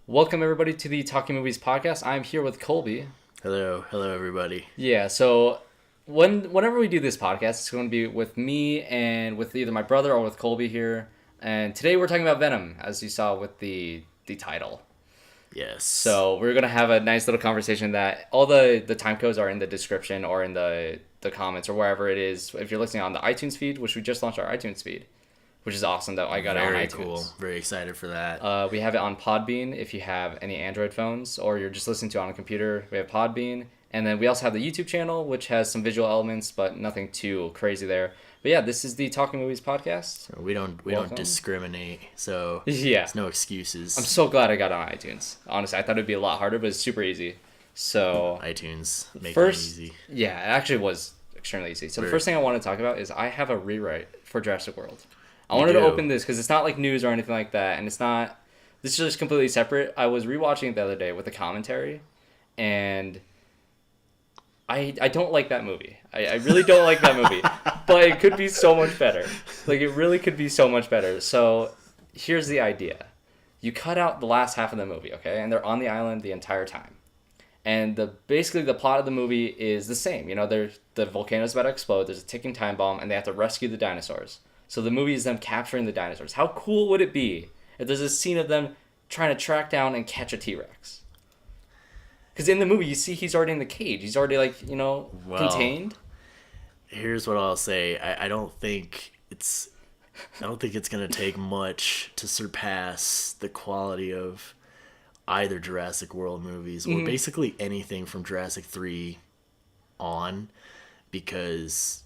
Welcome everybody to the Talking Movies podcast. I'm here with Colby. Hello everybody. Yeah, so whenever we do this podcast, it's going to be with me and with either my brother or with Colby here. And today we're talking about Venom, as you saw with the title. Yes. So we're gonna have a nice little conversation that all the time codes are in the description or in the comments or wherever it is. If you're listening on the iTunes feed, which we just launched our iTunes feed, which is awesome that I got it on iTunes. Very cool. Very excited for that. We have it on Podbean if you have any Android phones or you're just listening to it on a computer. We have Podbean. And then we also have the YouTube channel, which has some visual elements, but nothing too crazy there. But yeah, this is the Talking Movies podcast. We don't discriminate, so yeah, there's no excuses. I'm so glad I got it on iTunes. Honestly, I thought it'd be a lot harder, but it's super easy. So iTunes make it easy. Yeah, it actually was extremely easy. So the first thing I want to talk about is I have a rewrite for Jurassic World. I wanted to open this because it's not like news or anything like that, and it's not. This is just completely separate. I was rewatching it the other day with the commentary, and I don't like that movie. I really don't like that movie, but it could be so much better. Like it really could be so much better. So here's the idea: you cut out the last half of the movie, okay, and they're on the island the entire time, and basically the plot of the movie is the same. You know, the volcano's about to explode. There's a ticking time bomb, and they have to rescue the dinosaurs. So the movie is them capturing the dinosaurs. How cool would it be if there's a scene of them trying to track down and catch a T-Rex? Because in the movie, you see he's already in the cage. He's already, contained. Here's what I'll say. I don't think it's going to take much to surpass the quality of either Jurassic World movies or basically anything from Jurassic 3 on, because...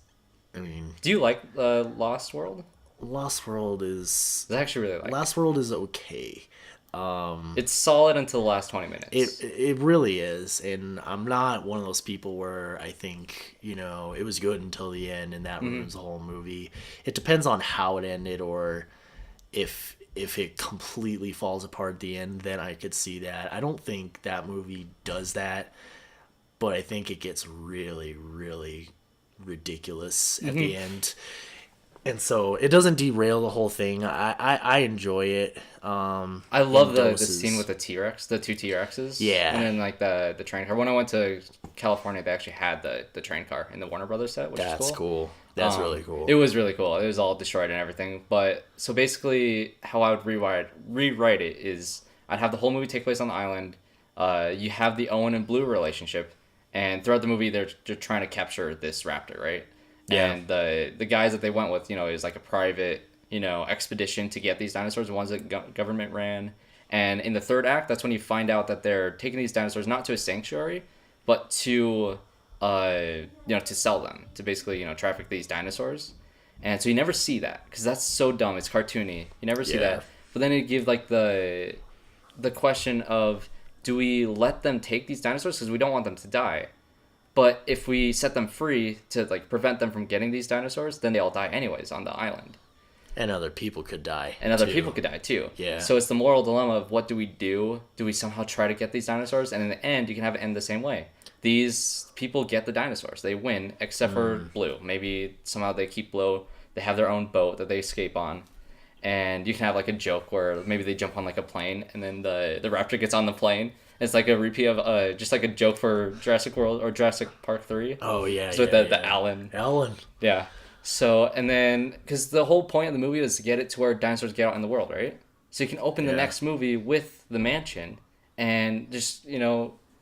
I mean, do you like Lost World? Lost World is... I actually really like Lost World is okay. It's solid until the last 20 minutes. It really is, and I'm not one of those people where I think, it was good until the end and that ruins the whole movie. It depends on how it ended, or if it completely falls apart at the end, then I could see that. I don't think that movie does that, but I think it gets really, really ridiculous at the end, and so it doesn't derail the whole thing. I enjoy it. I love the scene with the T-Rex, the two T-Rexes. Yeah, and then like the train car. When I went to California, they actually had the train car in the Warner Brothers set, which is cool. That's really cool. It was really cool. It was all destroyed and everything. But so basically, how I would rewrite it is I'd have the whole movie take place on the island. You have the Owen and Blue relationship. And throughout the movie, they're trying to capture this raptor, right? Yeah. And the guys that they went with, is like a private, expedition to get these dinosaurs, the ones that government ran. And in the third act, that's when you find out that they're taking these dinosaurs not to a sanctuary, but to, to sell them, to basically, traffic these dinosaurs. And so you never see that because that's so dumb. It's cartoony. You never see that. But then it gives like the question of, do we let them take these dinosaurs? Because we don't want them to die. But if we set them free to prevent them from getting these dinosaurs, then they all die anyways on the island. And other people could die. People could die too. Yeah. So it's the moral dilemma of what do we do? Do we somehow try to get these dinosaurs? And in the end, you can have it end the same way. These people get the dinosaurs. They win, except for Blue. Maybe somehow they keep Blue. They have their own boat that they escape on. And you can have like a joke where maybe they jump on like a plane and then the raptor gets on the plane. It's like a repeat of just like a joke for Jurassic World or Jurassic Park 3. Oh, yeah. So the Alan. Yeah. So, and then, because the whole point of the movie is to get it to where dinosaurs get out in the world, right? So you can open the next movie with the mansion and just,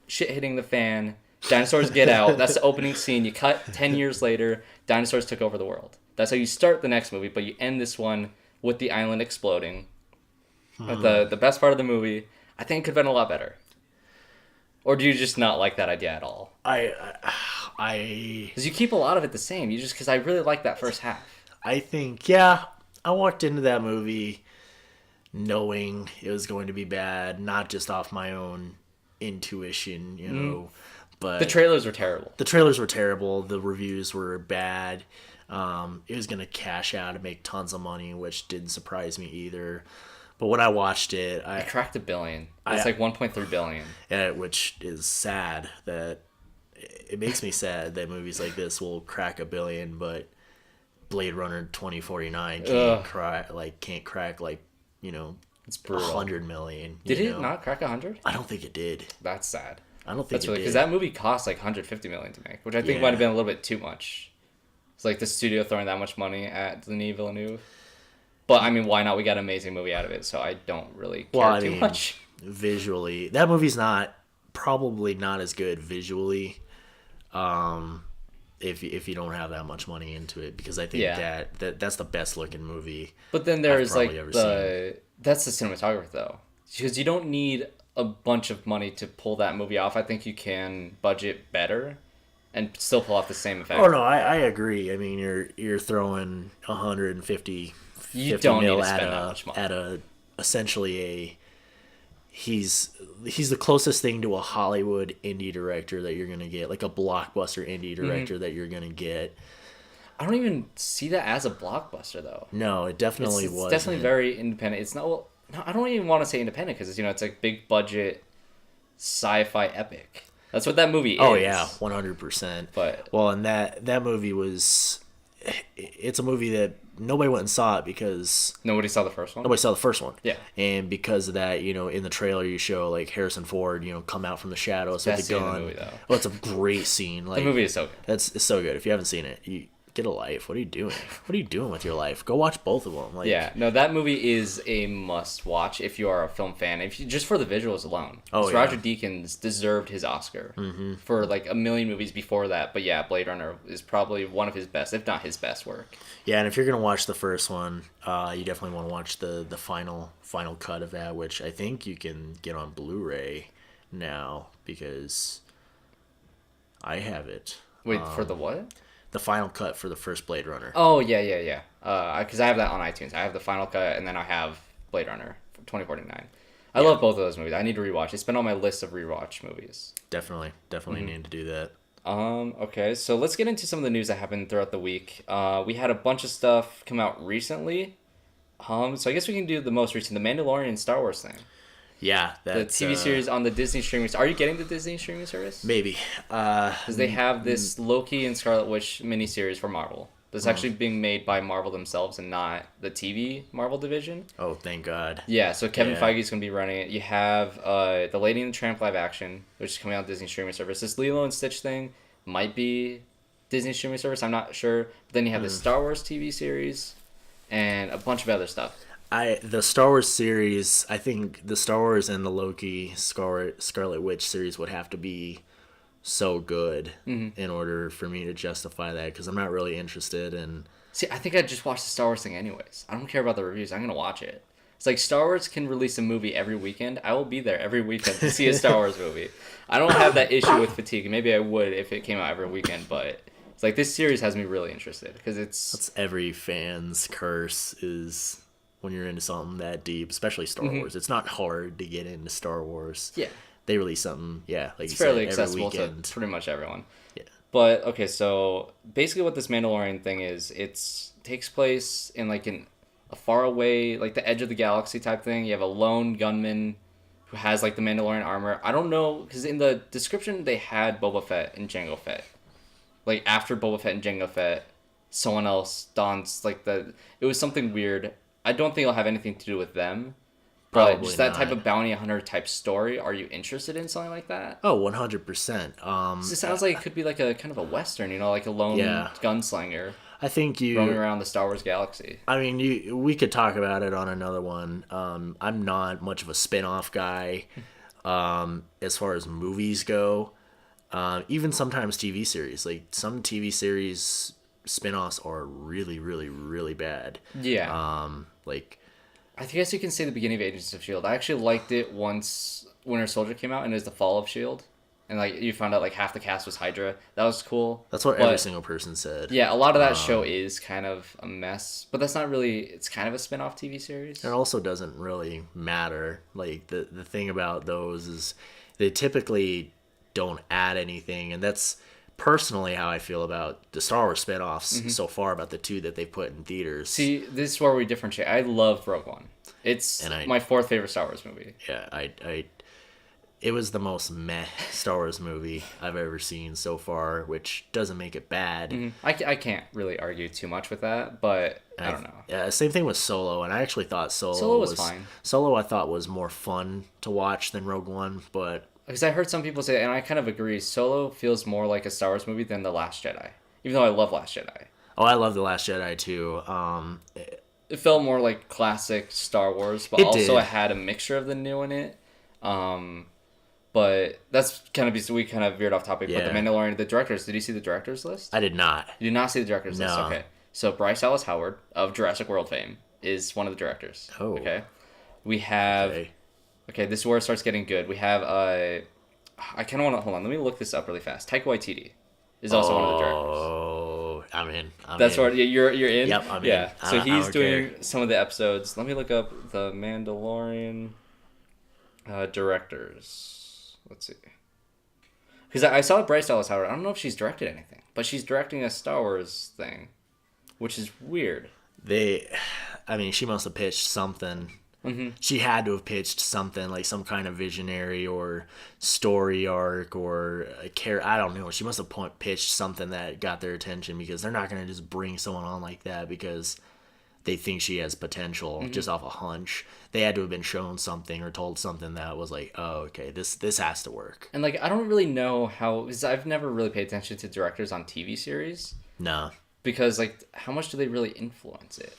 shit hitting the fan. Dinosaurs get out. That's the opening scene. You cut 10 years later, dinosaurs took over the world. That's how you start the next movie, but you end this one with the island exploding. But the best part of the movie, I think, could have been a lot better. Or do you just not like that idea at all? Because you keep a lot of it the same. Because I really like that first half. I think, I walked into that movie knowing it was going to be bad, not just off my own intuition, but... The trailers were terrible. The reviews were bad. It was going to cash out and make tons of money, which didn't surprise me either. But when I watched it... It cracked $1 billion. It's like $1.3 billion. Which is sad. It makes me sad that movies like this will crack $1 billion, but Blade Runner 2049 can't crack It's brutal. 100 million. Did it not crack 100? I don't think it did. That's sad. I don't think That's it really did. because that movie cost like 150 million to make, which I think might have been a little bit too much. It's like the studio throwing that much money at Denis Villeneuve. But I mean, why not? We got an amazing movie out of it, so I don't really care too much. Visually, that movie's probably not as good visually. If you don't have that much money into it, because I think that's the best looking movie. But then there's like that's the cinematographer though, because you don't need a bunch of money to pull that movie off. I think you can budget better and still pull off the same effect. Oh no, I agree. I mean, you're throwing 150 you don't mil need to spend that much money. At a essentially a he's the closest thing to a Hollywood indie director that you're gonna get, like a blockbuster indie director that you're gonna get. I don't even see that as a blockbuster though. No, it definitely was. It's definitely very independent. It's not. Well, no, I don't even want to say independent because it's like big budget sci-fi epic. That's what that movie is. Oh yeah, 100%. But and that movie was, it's a movie that nobody went and saw it because nobody saw the first one. Nobody saw the first one. Yeah. And because of that, in the trailer you show like Harrison Ford, come out from the shadows with the gun. The movie, though. Well, it's a great scene. Like, the movie is so good. It's so good. If you haven't seen it, you get a life. What are you doing? What are you doing with your life? Go watch both of them. Like, yeah, no, that movie is a must watch if you are a film fan. If you just for the visuals alone. Oh, yeah. Roger Deakins deserved his Oscar for like a million movies before that. But yeah, Blade Runner is probably one of his best, if not his best work. Yeah, and if you're gonna watch the first one, you definitely want to watch the final cut of that, which I think you can get on Blu-ray now because I have it. Wait, for the what? The final cut for the first Blade Runner. Oh, yeah. Because I have that on iTunes. I have the final cut, and then I have Blade Runner 2049. I love both of those movies. I need to rewatch. It's been on my list of rewatch movies. Definitely need to do that. Okay, so let's get into some of the news that happened throughout the week. We had a bunch of stuff come out recently. So I guess we can do the most recent, the Mandalorian Star Wars thing. Yeah, the TV series on the Disney streaming. Are you getting the Disney streaming service? Maybe, because they have this Loki and Scarlet Witch miniseries for Marvel. That's actually being made by Marvel themselves and not the TV Marvel division. Oh, thank God. Yeah, so Kevin Feige's going to be running it. You have the Lady and the Tramp live action, which is coming out on Disney streaming service. This Lilo and Stitch thing might be Disney streaming service. I'm not sure. But then you have the Star Wars TV series and a bunch of other stuff. The Star Wars series, I think the Star Wars and the Loki Scarlet Witch series would have to be so good in order for me to justify that, because I'm not really interested in... See, I think I'd just watch the Star Wars thing anyways. I don't care about the reviews. I'm going to watch it. It's like Star Wars can release a movie every weekend. I will be there every weekend to see a Star Wars movie. I don't have that issue with fatigue. Maybe I would if it came out every weekend, but it's like this series has me really interested because it's... That's every fan's curse is... when you're into something that deep, especially Star Wars. It's not hard to get into Star Wars. Yeah. They release something, like it's you fairly said, accessible every weekend. to pretty much everyone. Yeah. But, okay, so basically what this Mandalorian thing is, it takes place in like a far away, like the edge of the galaxy type thing. You have a lone gunman who has like the Mandalorian armor. I don't know, because in the description they had Boba Fett and Jango Fett. Like after Boba Fett and Jango Fett, someone else dons like it was something weird. I don't think it'll have anything to do with them. But Probably just that not. type of bounty hunter type story, are you interested in something like that? Oh, 100%. It sounds like it could be like a kind of a Western, like a lone gunslinger I think roaming around the Star Wars galaxy. I mean, we could talk about it on another one. I'm not much of a spin-off guy as far as movies go. Even sometimes TV series. Like, some TV series spin-offs are really, really, really bad. Yeah. I guess you can say the beginning of Agents of S.H.I.E.L.D. I actually liked it once Winter Soldier came out and it was the fall of S.H.I.E.L.D. And like you found out like half the cast was Hydra. That was cool. That's what every single person said. Yeah, a lot of that show is kind of a mess. But that's not really... It's kind of a spin-off TV series. It also doesn't really matter. Like, the thing about those is they typically don't add anything. And that's personally how I feel about the Star Wars spin-offs so far, about the two that they put in theaters. See, this is where we differentiate. I love Rogue One. It's my fourth favorite Star Wars movie. Yeah, it was the most meh Star Wars movie I've ever seen so far, which doesn't make it bad. I can't really argue too much with that, but I don't know. Yeah, same thing with Solo, and I actually thought Solo was fine. Solo I thought was more fun to watch than Rogue One, but Because I heard some people say, and I kind of agree, Solo feels more like a Star Wars movie than The Last Jedi. Even though I love Last Jedi. oh, I love The Last Jedi too. It felt more like classic Star Wars, but also it had a mixture of the new in it. But that's we kind of veered off topic. Yeah. But The Mandalorian, the directors, did you see the directors list? I did not. You did not see the directors list? No. Okay. So Bryce Dallas Howard of Jurassic World fame is one of the directors. Oh. Okay. We have... Okay, this is where it starts getting good. We have... I kind of want to... Hold on, let me look this up really fast. Taika Waititi is also one of the directors. Oh, I'm in. That's where you're in? Yep, I'm in. Yeah, so he's doing care. some of the episodes. Let me look up the Mandalorian directors. Let's see. Because I saw Bryce Dallas Howard. I don't know if she's directed anything, but she's directing a Star Wars thing, which is weird. She must have pitched something. Mm-hmm. She had to have pitched something, like some kind of visionary or story arc or a care. I don't know. She must have pitched something that got their attention, because they're not going to just bring someone on like that because they think she has potential just off a hunch. They had to have been shown something or told something that was like, oh, okay, this has to work. And I don't really know how, because I've never really paid attention to directors on TV series. No. Because how much do they really influence it?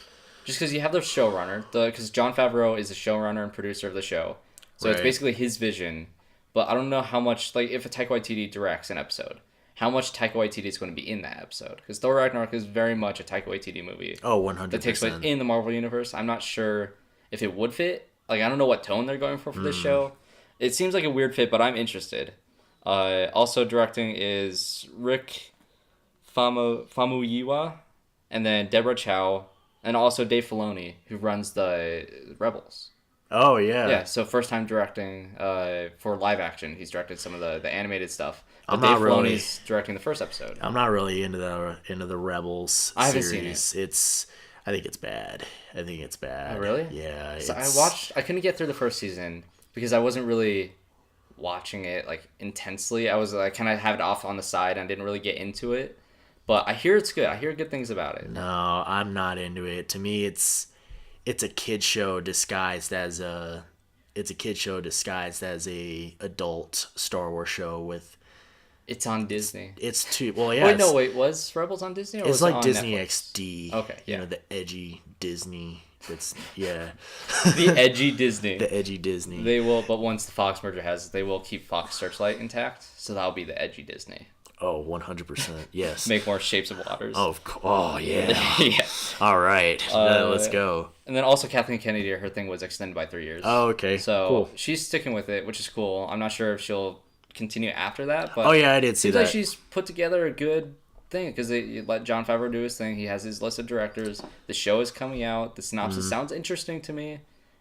Just because you have the showrunner, because Jon Favreau is the showrunner and producer of the show, so It's basically his vision. But I don't know how much, if a Taika Waititi directs an episode, how much Taika Waititi is going to be in that episode. Because Thor Ragnarok is very much a Taika Waititi movie. Oh, 100%. That takes place in the Marvel Universe. I'm not sure if it would fit. I don't know what tone they're going for this show. It seems like a weird fit, but I'm interested. Also directing is Rick Famuyiwa, and then Deborah Chow, and also Dave Filoni, who runs the Rebels. Oh, yeah. Yeah, so first time directing for live action. He's directed some of the animated stuff. But I'm Dave not really Filoni's directing the first episode. I'm not really into the Rebels I haven't series. seen it. I think it's bad. Oh, really? Yeah. So I couldn't get through the first season because I wasn't really watching it intensely. I kind of have it off on the side and didn't really get into it. But I hear it's good. I hear good things about it. No, I'm not into it. To me, it's a kid show disguised as a adult Star Wars show with. It's on Disney. It's too well. Yeah. Was Rebels on Disney? Or it's was like it on Disney Netflix? XD. Okay. Yeah. The edgy Disney. It's yeah. The edgy Disney. The edgy Disney. They will, but once the Fox merger they will keep Fox Searchlight intact, so that'll be the edgy Disney. Oh, 100%. Yes. Make more Shapes of Waters. Oh, yeah. Yeah. All right. Let's go. And then also Kathleen Kennedy, her thing was extended by 3 years. Oh, okay. So cool. She's sticking with it, which is cool. I'm not sure if she'll continue after that. But oh, yeah, I did see that. Seems like she's put together a good thing because they let Jon Favreau do his thing. He has his list of directors. The show is coming out. The synopsis sounds interesting to me,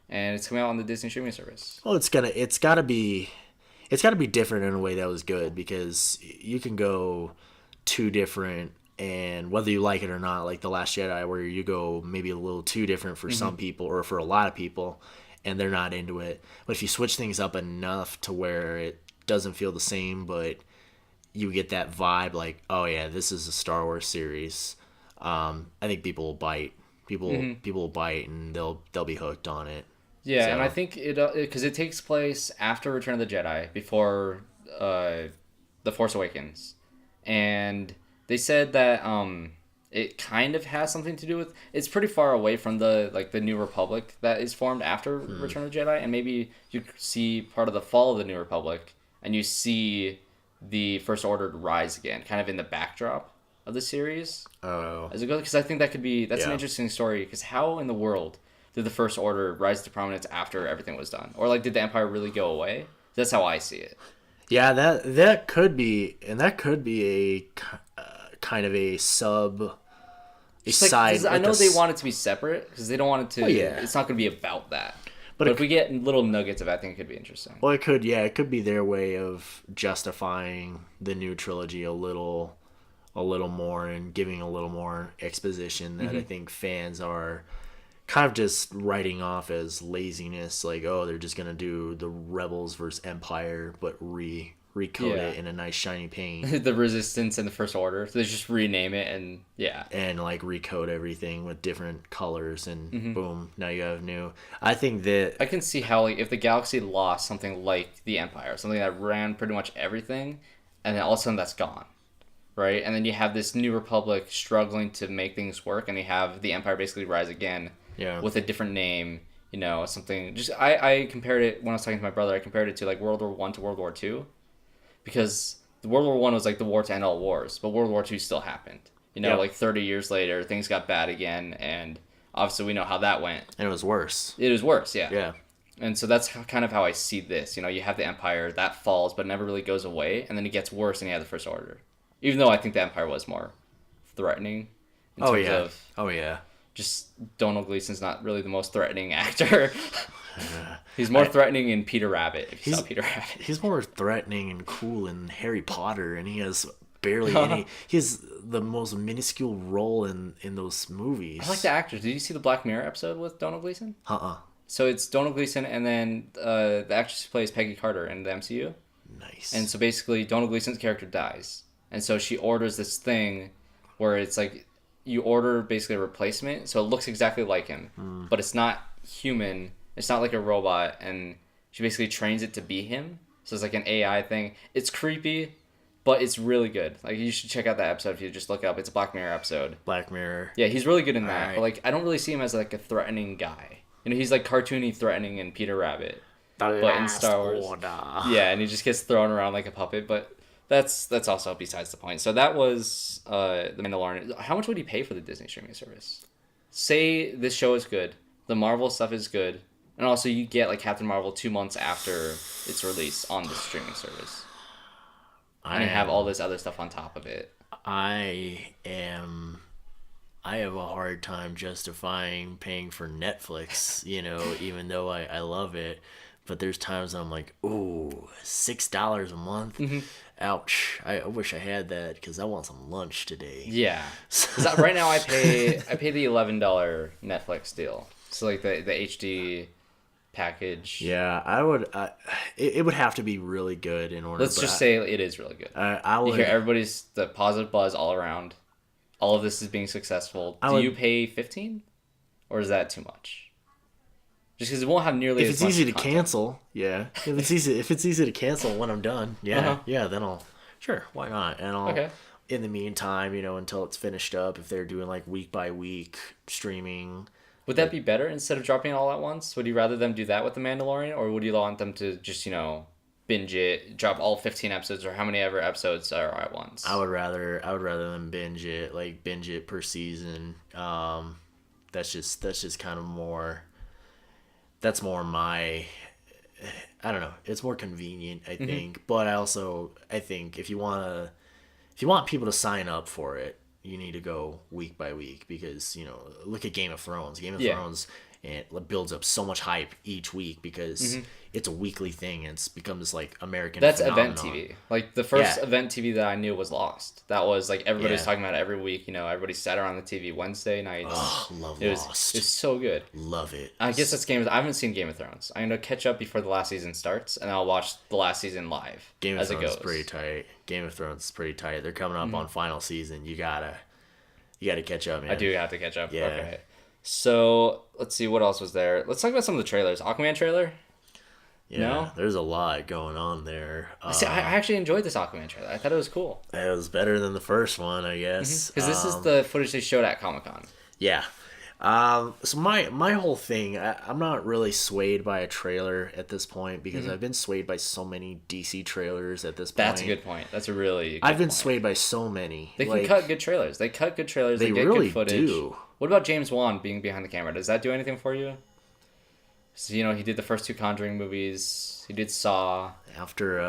and it's coming out on the Disney streaming service. Well, it's gotta be different in a way that was good, because you can go too different, and whether you like it or not, like The Last Jedi, where you go maybe a little too different for some people or for a lot of people, and they're not into it. But if you switch things up enough to where it doesn't feel the same, but you get that vibe like, oh yeah, this is a Star Wars series, I think people will bite. People will bite, and they'll be hooked on it. Yeah, so. And I think because it takes place after Return of the Jedi, before The Force Awakens, and they said that it kind of has something to do with. It's pretty far away from the New Republic that is formed after Return of the Jedi, and maybe you see part of the fall of the New Republic, and you see the First Order rise again, kind of in the backdrop of the series. Oh, as it goes, because I think that's an interesting story. Because how in the world did the First Order rise to prominence after everything was done? Or did the Empire really go away? That's how I see it. Yeah, that could be, and that could be a kind of a side. I know they want it to be separate because they don't want it to. Well, yeah. It's not going to be about that. But if we get little nuggets of it, I think it could be interesting. Well, it could. Yeah, it could be their way of justifying the new trilogy a little more and giving a little more exposition that I think fans are kind of just writing off as laziness, like, oh, they're just gonna do the Rebels versus Empire, but recode Yeah. it in a nice shiny paint. The Resistance and the First Order. So they just rename it and yeah. And like recode everything with different colors, and Mm-hmm. boom, now you have new. I think that I can see how like if the galaxy lost something like the Empire, something that ran pretty much everything, and then all of a sudden that's gone, right? And then you have this new republic struggling to make things work, and you have the Empire basically rise again, Yeah. with a different name. Something. Just I compared it when I was talking to my brother. I compared it to like World War One to World War Two, because the World War One was like the war to end all wars, but World War Two still happened. Yep. Like 30 years later, things got bad again, and obviously we know how that went. and it was worse. It was worse, yeah. Yeah. And so that's kind of how I see this. You have the Empire that falls, but never really goes away, and then it gets worse, and you have the First Order. Even though I think the Empire was more threatening in Oh terms yeah. of Oh yeah. just Donald Gleason's not really the most threatening actor. He's more threatening in Peter Rabbit. If you saw Peter Rabbit, He's more threatening and cool in Harry Potter, and he has barely any. He has the most minuscule role in those movies. I like the actors. Did you see the Black Mirror episode with Donald Gleason? So it's Donald Gleason, and then the actress who plays Peggy Carter in the MCU. Nice. And so basically, Donald Gleason's character dies, and so she orders this thing where it's like you order basically a replacement, so it looks exactly like him, but it's not human. It's not like a robot, and she basically trains it to be him. So it's like an AI thing. It's creepy, but it's really good. Like, you should check out that episode if you just look up. It's a Black Mirror episode. Black Mirror. Yeah, he's really good in that. Alright. But like, I don't really see him as like a threatening guy. He's like cartoony threatening in Peter Rabbit. But in Star Wars, yeah, and he just gets thrown around like a puppet. But that's also besides the point. So that was the Mandalorian. How much would he pay for the Disney streaming service? Say this show is good, the Marvel stuff is good, and also you get like Captain Marvel 2 months after its release on the streaming service, and you have all this other stuff on top of it. I have a hard time justifying paying for Netflix, even though I love it. But there's times I'm like, ooh, $6 a month? Mm-hmm. Ouch. I wish I had that because I want some lunch today. Yeah, because right now I pay the $11 Netflix deal. So like the HD package. Yeah, I would. It would have to be really good in order. Let's just say it is really good. I would. You hear everybody's the positive buzz all around. All of this is being successful. Do you pay 15, or is that too much? Just because it won't have nearly If as it's much easy to content. cancel, yeah. If it's easy to cancel when I'm done, yeah, Uh-huh. yeah, then I'll why not? And I'll Okay. in the meantime, until it's finished up, if they're doing like week by week streaming. Would that be better instead of dropping it all at once? Would you rather them do that with The Mandalorian, or would you want them to just binge it, drop all 15 episodes or how many ever episodes are at once? I would rather them binge it per season. That's just kind of more. That's more my. I don't know. It's more convenient, I think. But I think if you want people to sign up for it, you need to go week by week because look at Game of Thrones. Game of Thrones, and it builds up so much hype each week because it's a weekly thing and it's become this like American. That's phenomenon. event TV. Like the first Yeah. event TV that I knew was Lost. That was like everybody was Yeah. talking about it every week. Everybody sat around the TV Wednesday nights. Oh, love It was Lost. it's so good. Love it. I guess that's I haven't seen Game of Thrones. I'm gonna catch up before the last season starts, and I'll watch the last season live Game of as Thrones it is goes. pretty tight. Game of Thrones is pretty tight. They're coming up on final season. You gotta catch up, man. I do have to catch up. Yeah. Okay. So let's see what else was there. Let's talk about some of the trailers. Aquaman trailer. Yeah, No? there's a lot going on there. See, I actually enjoyed this Aquaman trailer. I thought it was cool It was better than the first one, I guess. because this is the footage they showed at Comic-Con. Yeah. So my whole thing, I'm not really swayed by a trailer at this point because I've been swayed by so many DC trailers at this point. That's a good point. That's a really good I've been point. swayed by so many. They can cut good trailers. They cut good trailers. They get really good footage. do. What about James Wan being behind the camera? Does that do anything for you? So, he did the first 2 Conjuring movies. He did Saw. After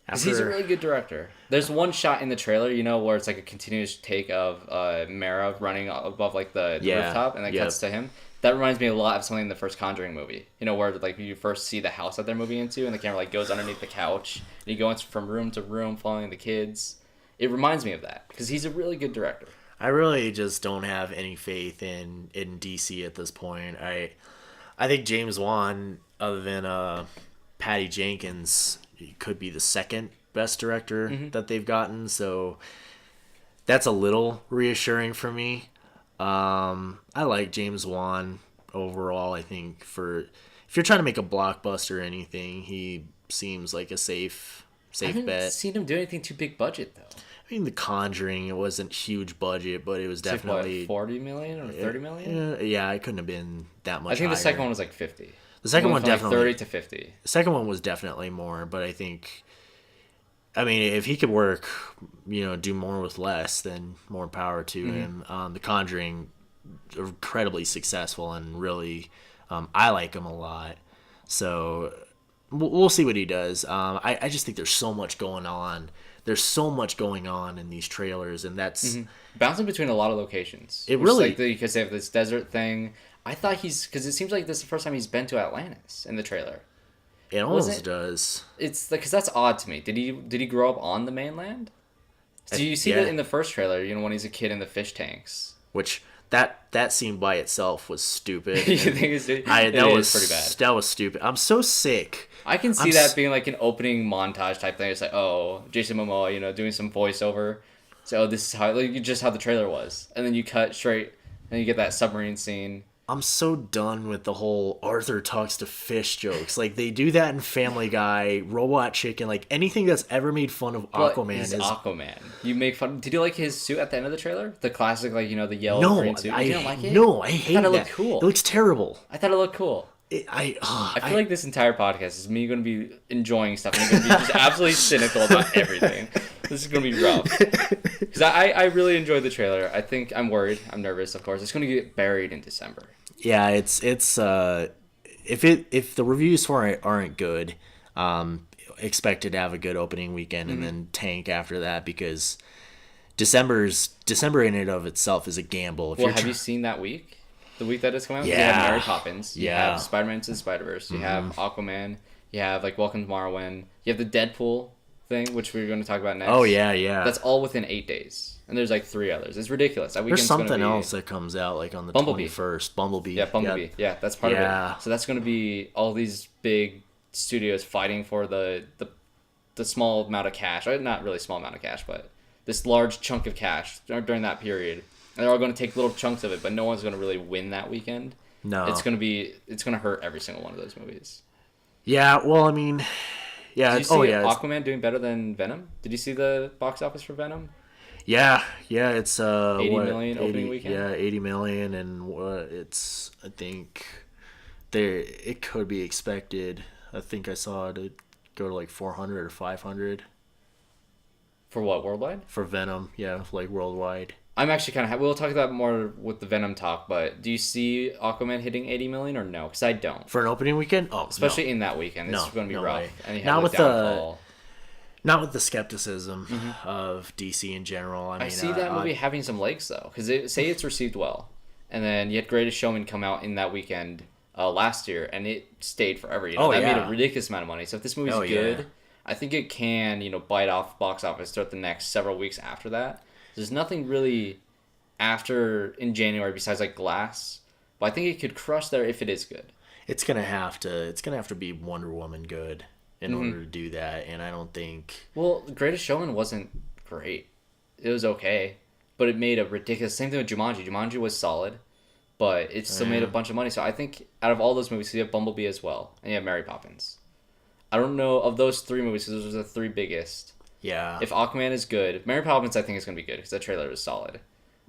Because he's a really good director. There's one shot in the trailer, where it's like a continuous take of Mara running above like the rooftop, and then cuts to him. That reminds me a lot of something in the first Conjuring movie. Where like you first see the house that they're moving into, and the camera like goes underneath the couch, and you go from room to room following the kids. It reminds me of that because he's a really good director. I really just don't have any faith in DC at this point. I think James Wan, other than Patty Jenkins, could be the second best director that they've gotten. So that's a little reassuring for me. I like James Wan overall. I think if you're trying to make a blockbuster or anything, he seems like a safe I haven't bet. seen him do anything too big budget though. I mean, The Conjuring, it wasn't huge budget, but it was It's like, definitely what, 40 million or 30 million? Yeah, it couldn't have been that much. I think the higher. second one was like 50. The second one from, like, definitely 30 to 50. The second one was definitely more, but I mean, if he could work, do more with less, then more power to him. The Conjuring, incredibly successful and really, I like him a lot. So we'll see what he does. I just think there's so much going on. There's so much going on in these trailers, and that's bouncing between a lot of locations. It really, because they have this desert thing. I thought because it seems like this is the first time he's been to Atlantis in the trailer. It almost does. It's because that's odd to me. Did he grow up on the mainland? Do you see that in the first trailer? When he's a kid in the fish tanks. Which that scene by itself was stupid. You think it's stupid? That was pretty bad. That was stupid. I'm so sick. I can see that being like an opening montage type thing. It's like, oh, Jason Momoa, doing some voiceover. So this is how just how the trailer was, and then you cut straight, and you get that submarine scene. I'm so done with the whole Arthur talks to fish jokes. Like, they do that in Family Guy, Robot Chicken, like anything that's ever made fun of Aquaman is Aquaman. You make fun. Did you like his suit at the end of the trailer? The classic, the yellow green suit. You don't like it? No, I hate I thought that. It looked cool. It looks terrible. I thought it looked cool. I feel like this entire podcast is me going to be enjoying stuff and you're going to be just absolutely cynical about everything. This is going to be rough. Because I really enjoyed the trailer. I think I'm worried. I'm nervous, of course. It's going to get buried in December. Yeah, it's if the reviews for it aren't good, expect it to have a good opening weekend and then tank after that, because December in and of itself is a gamble. Have you seen that week? The week that it's coming out? Yeah. You have Mary Poppins. You have Spider-Man Into the Spider-Verse. You have Aquaman. You have Welcome to Morrowind. You have the Deadpool thing, which we're going to talk about next. Oh, yeah. That's all within 8 days. And there's 3 others. It's ridiculous. That There's something else that comes out on the 21st. Bumblebee. Yeah, Bumblebee. Yeah, that's part of it. So that's going to be all these big studios fighting for the small amount of cash. Not really small amount of cash, but this large chunk of cash during that period. And they're all going to take little chunks of it, but no one's going to really win that weekend. No. It's going to hurt every single one of those movies. Yeah, well, I mean, yeah. Did you see Aquaman doing better than Venom? Did you see the box office for Venom? Yeah, it's 80 million opening weekend. Yeah, 80 million, and it's, I think it could be expected. I think I saw it go to 400 or 500. For what, worldwide? For Venom, yeah, worldwide. I'm actually kind of we'll talk about more with the Venom talk, but do you see Aquaman hitting 80 million or no? Because I don't. For an opening weekend? Oh, especially in that weekend. It's going to be rough. Way. And you have not with the skepticism of DC in general. I see that movie having some legs, though, because say it's received well, and then you had Greatest Showman come out in that weekend last year, and it stayed forever. That made a ridiculous amount of money. So if this movie's good, I think it can bite off box office throughout the next several weeks after that. There's nothing really in January besides Glass, but I think it could crush there if it is good. It's gonna have to be Wonder Woman good in order to do that, and I don't think. Well, Greatest Showman wasn't great. It was okay, but it made a ridiculous. Same thing with Jumanji. Jumanji was solid, but it still made a bunch of money. So I think out of all those movies, you have Bumblebee as well, and you have Mary Poppins. I don't know of those 3 movies because those are the 3 biggest. Yeah. If Aquaman is good, Mary Poppins I think is going to be good because that trailer was solid.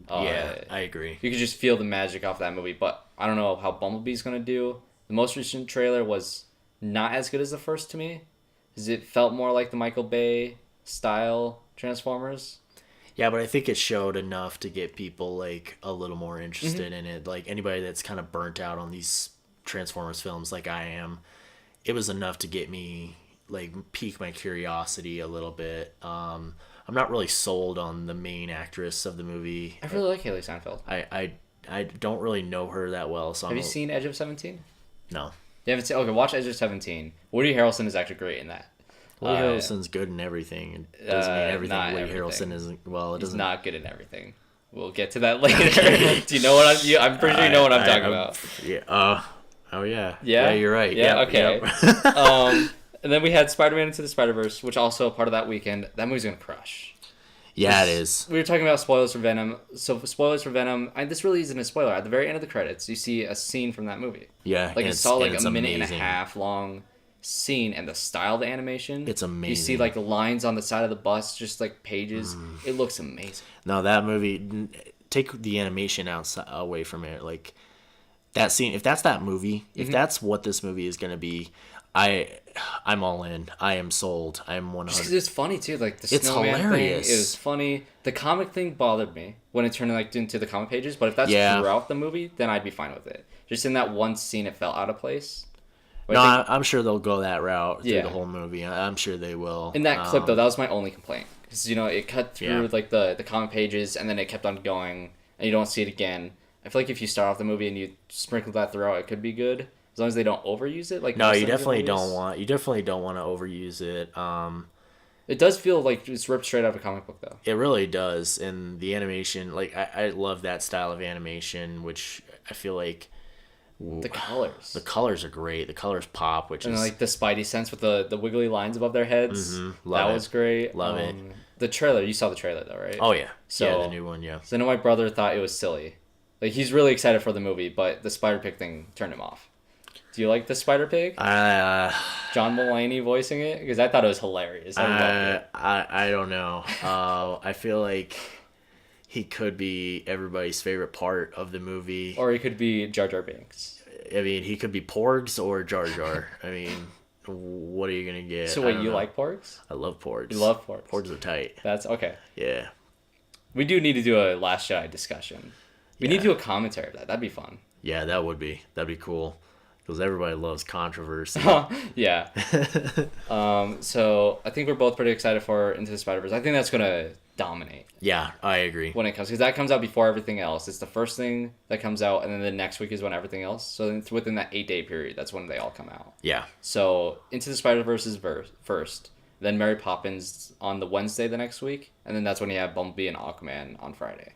Yeah, I agree. You could just feel the magic off that movie, but I don't know how Bumblebee's going to do. The most recent trailer was not as good as the first to me, because it felt more like the Michael Bay style Transformers. Yeah, but I think it showed enough to get people a little more interested in it. Anybody that's kind of burnt out on these Transformers films like I am, it was enough to get me pique my curiosity a little bit. I'm not really sold on the main actress of the movie. I really like Haley Steinfeld. I don't really know her that well. So have you seen Edge of 17? No. You haven't seen? Okay, watch Edge of 17. Woody Harrelson is actually great in that. Woody Harrelson's good in everything. It doesn't mean everything Woody Harrelson isn't. Well, it doesn't. He's not good in everything. We'll get to that later. Do you know what I'm pretty sure you know what I'm talking about. Yeah. Oh yeah. Yeah? Yeah, you're right. Yeah, Yep, okay. yep. And then we had Spider-Man Into the Spider-Verse, which also part of that weekend. That movie's gonna crush. Yeah, it is. We were talking about spoilers for Venom. So spoilers for Venom. This really isn't a spoiler. At the very end of the credits, you see a scene from that movie. Yeah, Like you saw like a minute amazing. and a half long scene, and the style of the animation. It's amazing. You see like lines on the side of the bus, just like pages. It looks amazing. No, that movie. Take the animation away from it. Like that scene. If that's that movie, if that's what this movie is gonna be, I'm all in. I am sold. I'm 100. It's funny too. Like the It's snowman hilarious. thing is funny. The comic thing bothered me when it turned like into the comic pages. But if that's Yeah. throughout the movie, then I'd be fine with it. Just in that one scene, it felt out of place. But No, I think I'm sure they'll go that route through Yeah. the whole movie. I'm sure they will. in that clip though, that was my only complaint because it cut through Yeah. like the comic pages and then it kept on going and you don't see it again. I feel like if you start off the movie and you sprinkle that throughout, it could be good as long as they don't overuse it. Like No, most you other definitely movies. don't want. You definitely don't want to overuse it. It does feel like it's ripped straight out of a comic book though. It really does, and the animation, like I love that style of animation, which I feel like The colors. the colors are great. The colors pop, which And is like the Spidey sense with the wiggly lines above their heads. Love That it. was great. Love it. The trailer, you saw the trailer though, right? oh yeah, So- yeah, the new one, yeah. So I know my brother thought it was silly. Like he's really excited for the movie, but the Spider Pig thing turned him off. Do you like the Spider Pig? John Mulaney voicing it? Because I thought it was hilarious. I loved it. I don't know. I feel like he could be everybody's favorite part of the movie. Or it could be Jar Jar Binks. I mean, he could be Porgs or Jar Jar. I mean, what are you gonna get? So I wait, don't you know. like porgs? I love Porgs. You love porgs? Porgs are tight. That's okay. Yeah. We do need to do a Last Jedi discussion. We need to do a commentary of that. That'd be fun. Yeah, that'd be cool. Because everybody loves controversy. Yeah. So I think we're both pretty excited for Into the Spider-Verse. I think that's gonna dominate Yeah, I agree. when it comes because that comes out before everything else. It's the first thing that comes out, and then the next week is when everything else. So then it's within that 8-day period, that's when they all come out. Yeah. So Into the Spider-Verse is first, then Mary Poppins on the Wednesday the next week, and then that's when you have Bumblebee and Aquaman on Friday.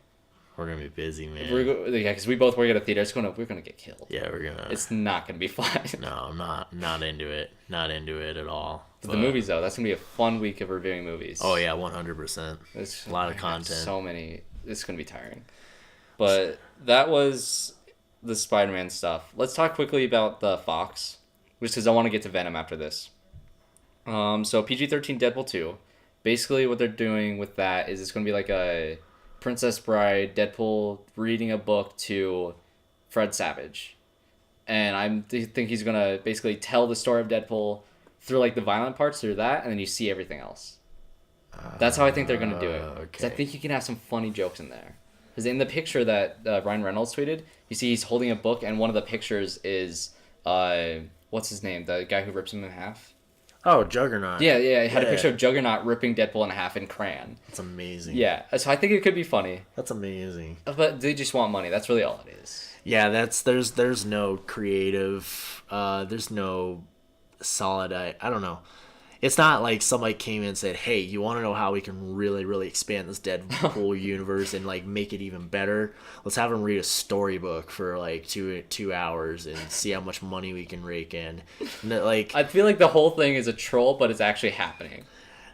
We're gonna be busy, man. Yeah, because we both work at a theater. We're gonna get killed. Yeah, we're gonna. It's not gonna be fun. No, I'm not into it. Not into it at all. But the movies though, that's gonna be a fun week of reviewing movies. Oh yeah, 100%. It's A lot of I got content. So many. It's gonna be tiring. But that was the Spider-Man stuff. Let's talk quickly about the Fox, which because I want to get to Venom after this. So PG-13 Deadpool 2. Basically, what they're doing with that is it's gonna be like a Princess Bride, Deadpool reading a book to Fred Savage. And I think he's going to basically tell the story of Deadpool through like the violent parts through that, and then you see everything else. That's how I think they're going to do it. 'Cause I Okay. think you can have some funny jokes in there. Because in the picture that Ryan Reynolds tweeted, you see he's holding a book, and one of the pictures is, what's his name? The guy who rips him in half? Oh, Juggernaut. Yeah, I had a Yeah. picture of Juggernaut ripping Deadpool in half in crayon. That's amazing. Yeah, so I think it could be funny. That's amazing. But they just want money. That's really all it is. Yeah, there's no creative, there's no solid. I don't know. It's not like somebody came in and said, "Hey, you want to know how we can really, really expand this Deadpool universe and like make it even better? Let's have them read a storybook for like two hours and see how much money we can rake in." And like I feel like the whole thing is a troll, but it's actually happening.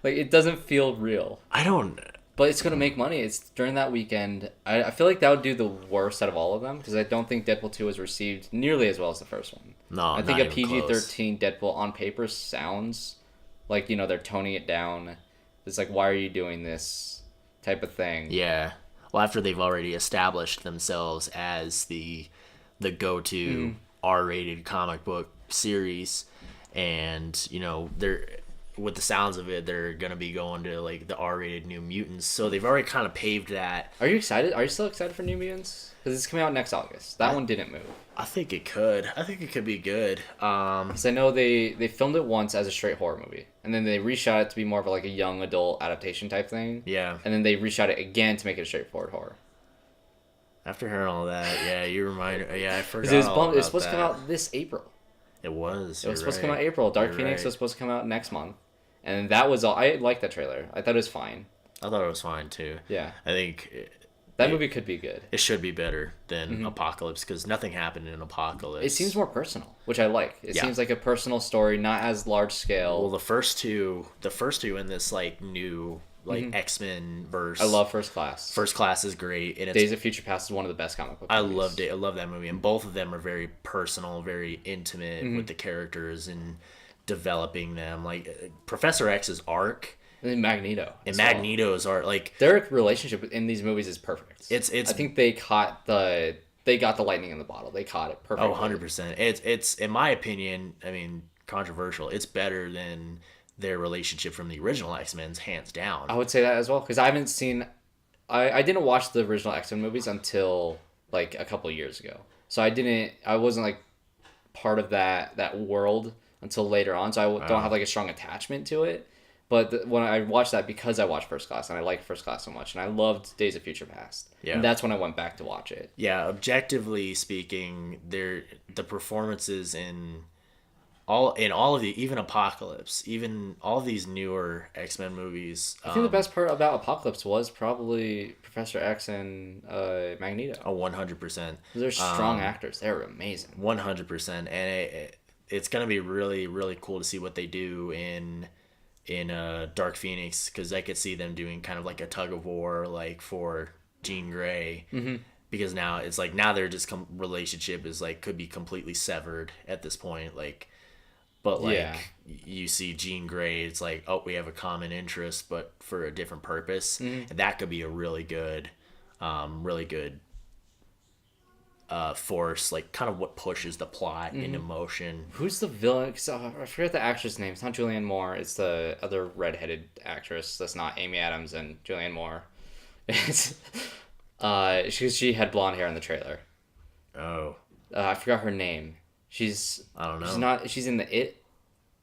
Like it doesn't feel real, I don't. but it's gonna make money. It's during that weekend. I feel like that would do the worst out of all of them because I don't think Deadpool 2 was received nearly as well as the first one. No, I think not a even close. PG-13 Deadpool on paper sounds like they're toning it down. It's like, why are you doing this type of thing? Yeah. Well, after they've already established themselves as the go-to R-rated comic book series, and they're with the sounds of it, they're gonna be going to like the R-rated New Mutants. So they've already kind of paved that. Are you excited? Are you still excited for New Mutants? Because it's coming out next August. That one didn't move. I think it could. I think it could be good. Because I know they filmed it once as a straight horror movie, and then they reshot it to be more of like a young adult adaptation type thing. Yeah. And then they reshot it again to make it a straightforward horror. After hearing all that, yeah, you remind. Yeah, I forgot. Because it was all it was about supposed to that. come out this April. It was. It was supposed to come out April. Dark Phoenix was supposed to come out next month, and that was all. I liked that trailer. I thought it was fine. I thought it was fine too. Yeah. I think That movie could be good. It should be better than Apocalypse because nothing happened in Apocalypse. It seems more personal, which I like. It seems like a personal story, not as large scale. Well, the first two in this like new X-Men verse. I love First Class. First Class is great, and Days of Future Past is one of the best comic book movies. I loved it. I love that movie, and both of them are very personal, very intimate with the characters and developing them. Like Professor X's arc. And Magneto. And Magneto's art, like their relationship in these movies is perfect. It's. I think they got the lightning in the bottle. They caught it perfectly. 100%. It's in my opinion. I mean, controversial. It's better than their relationship from the original X-Men's, hands down. I would say that as well because I haven't seen. I didn't watch the original X-Men movies until like a couple of years ago. So I wasn't like part of that world until later on. So I don't have like a strong attachment to it. But when I watched that, because I watched First Class, and I liked First Class so much, and I loved Days of Future Past. Yeah. And that's when I went back to watch it. Yeah, objectively speaking, the performances in all of the, even Apocalypse, even all of these newer X-Men movies. I think the best part about Apocalypse was probably Professor X and Magneto. 100%. They're strong actors. They're amazing. 100%. And it's going to be really, really cool to see what they do in Dark Phoenix, because I could see them doing kind of like a tug of war like for Jean Grey, because now it's like now their just relationship is like could be completely severed at this point, like, but like you see Jean Grey, it's like, oh, we have a common interest but for a different purpose, and that could be a really good force, like kind of what pushes the plot into motion. Who's the villain? I forget the actress name. It's not Julianne Moore. It's the other redheaded actress. That's not Amy Adams and Julianne Moore. It's she had blonde hair in the trailer. Oh, I forgot her name. I don't know. She's in the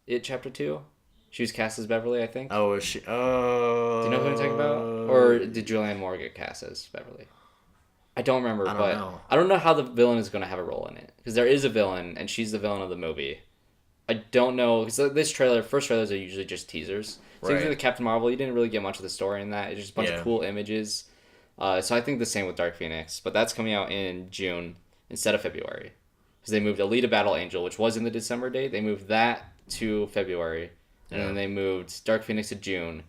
It Chapter 2. She was cast as Beverly, I think. Oh, is she? Oh, do you know who I'm talking about? Or did Julianne Moore get cast as Beverly? I don't remember, I don't know how the villain is going to have a role in it. Because there is a villain, and she's the villain of the movie. I don't know, because first trailers are usually just teasers. Same thing with Captain Marvel, you didn't really get much of the story in that. It's just a bunch of cool images. So I think the same with Dark Phoenix. But that's coming out in June instead of February. Because they moved Alita Battle Angel, which was in the December date. They moved that to February. And then they moved Dark Phoenix to June.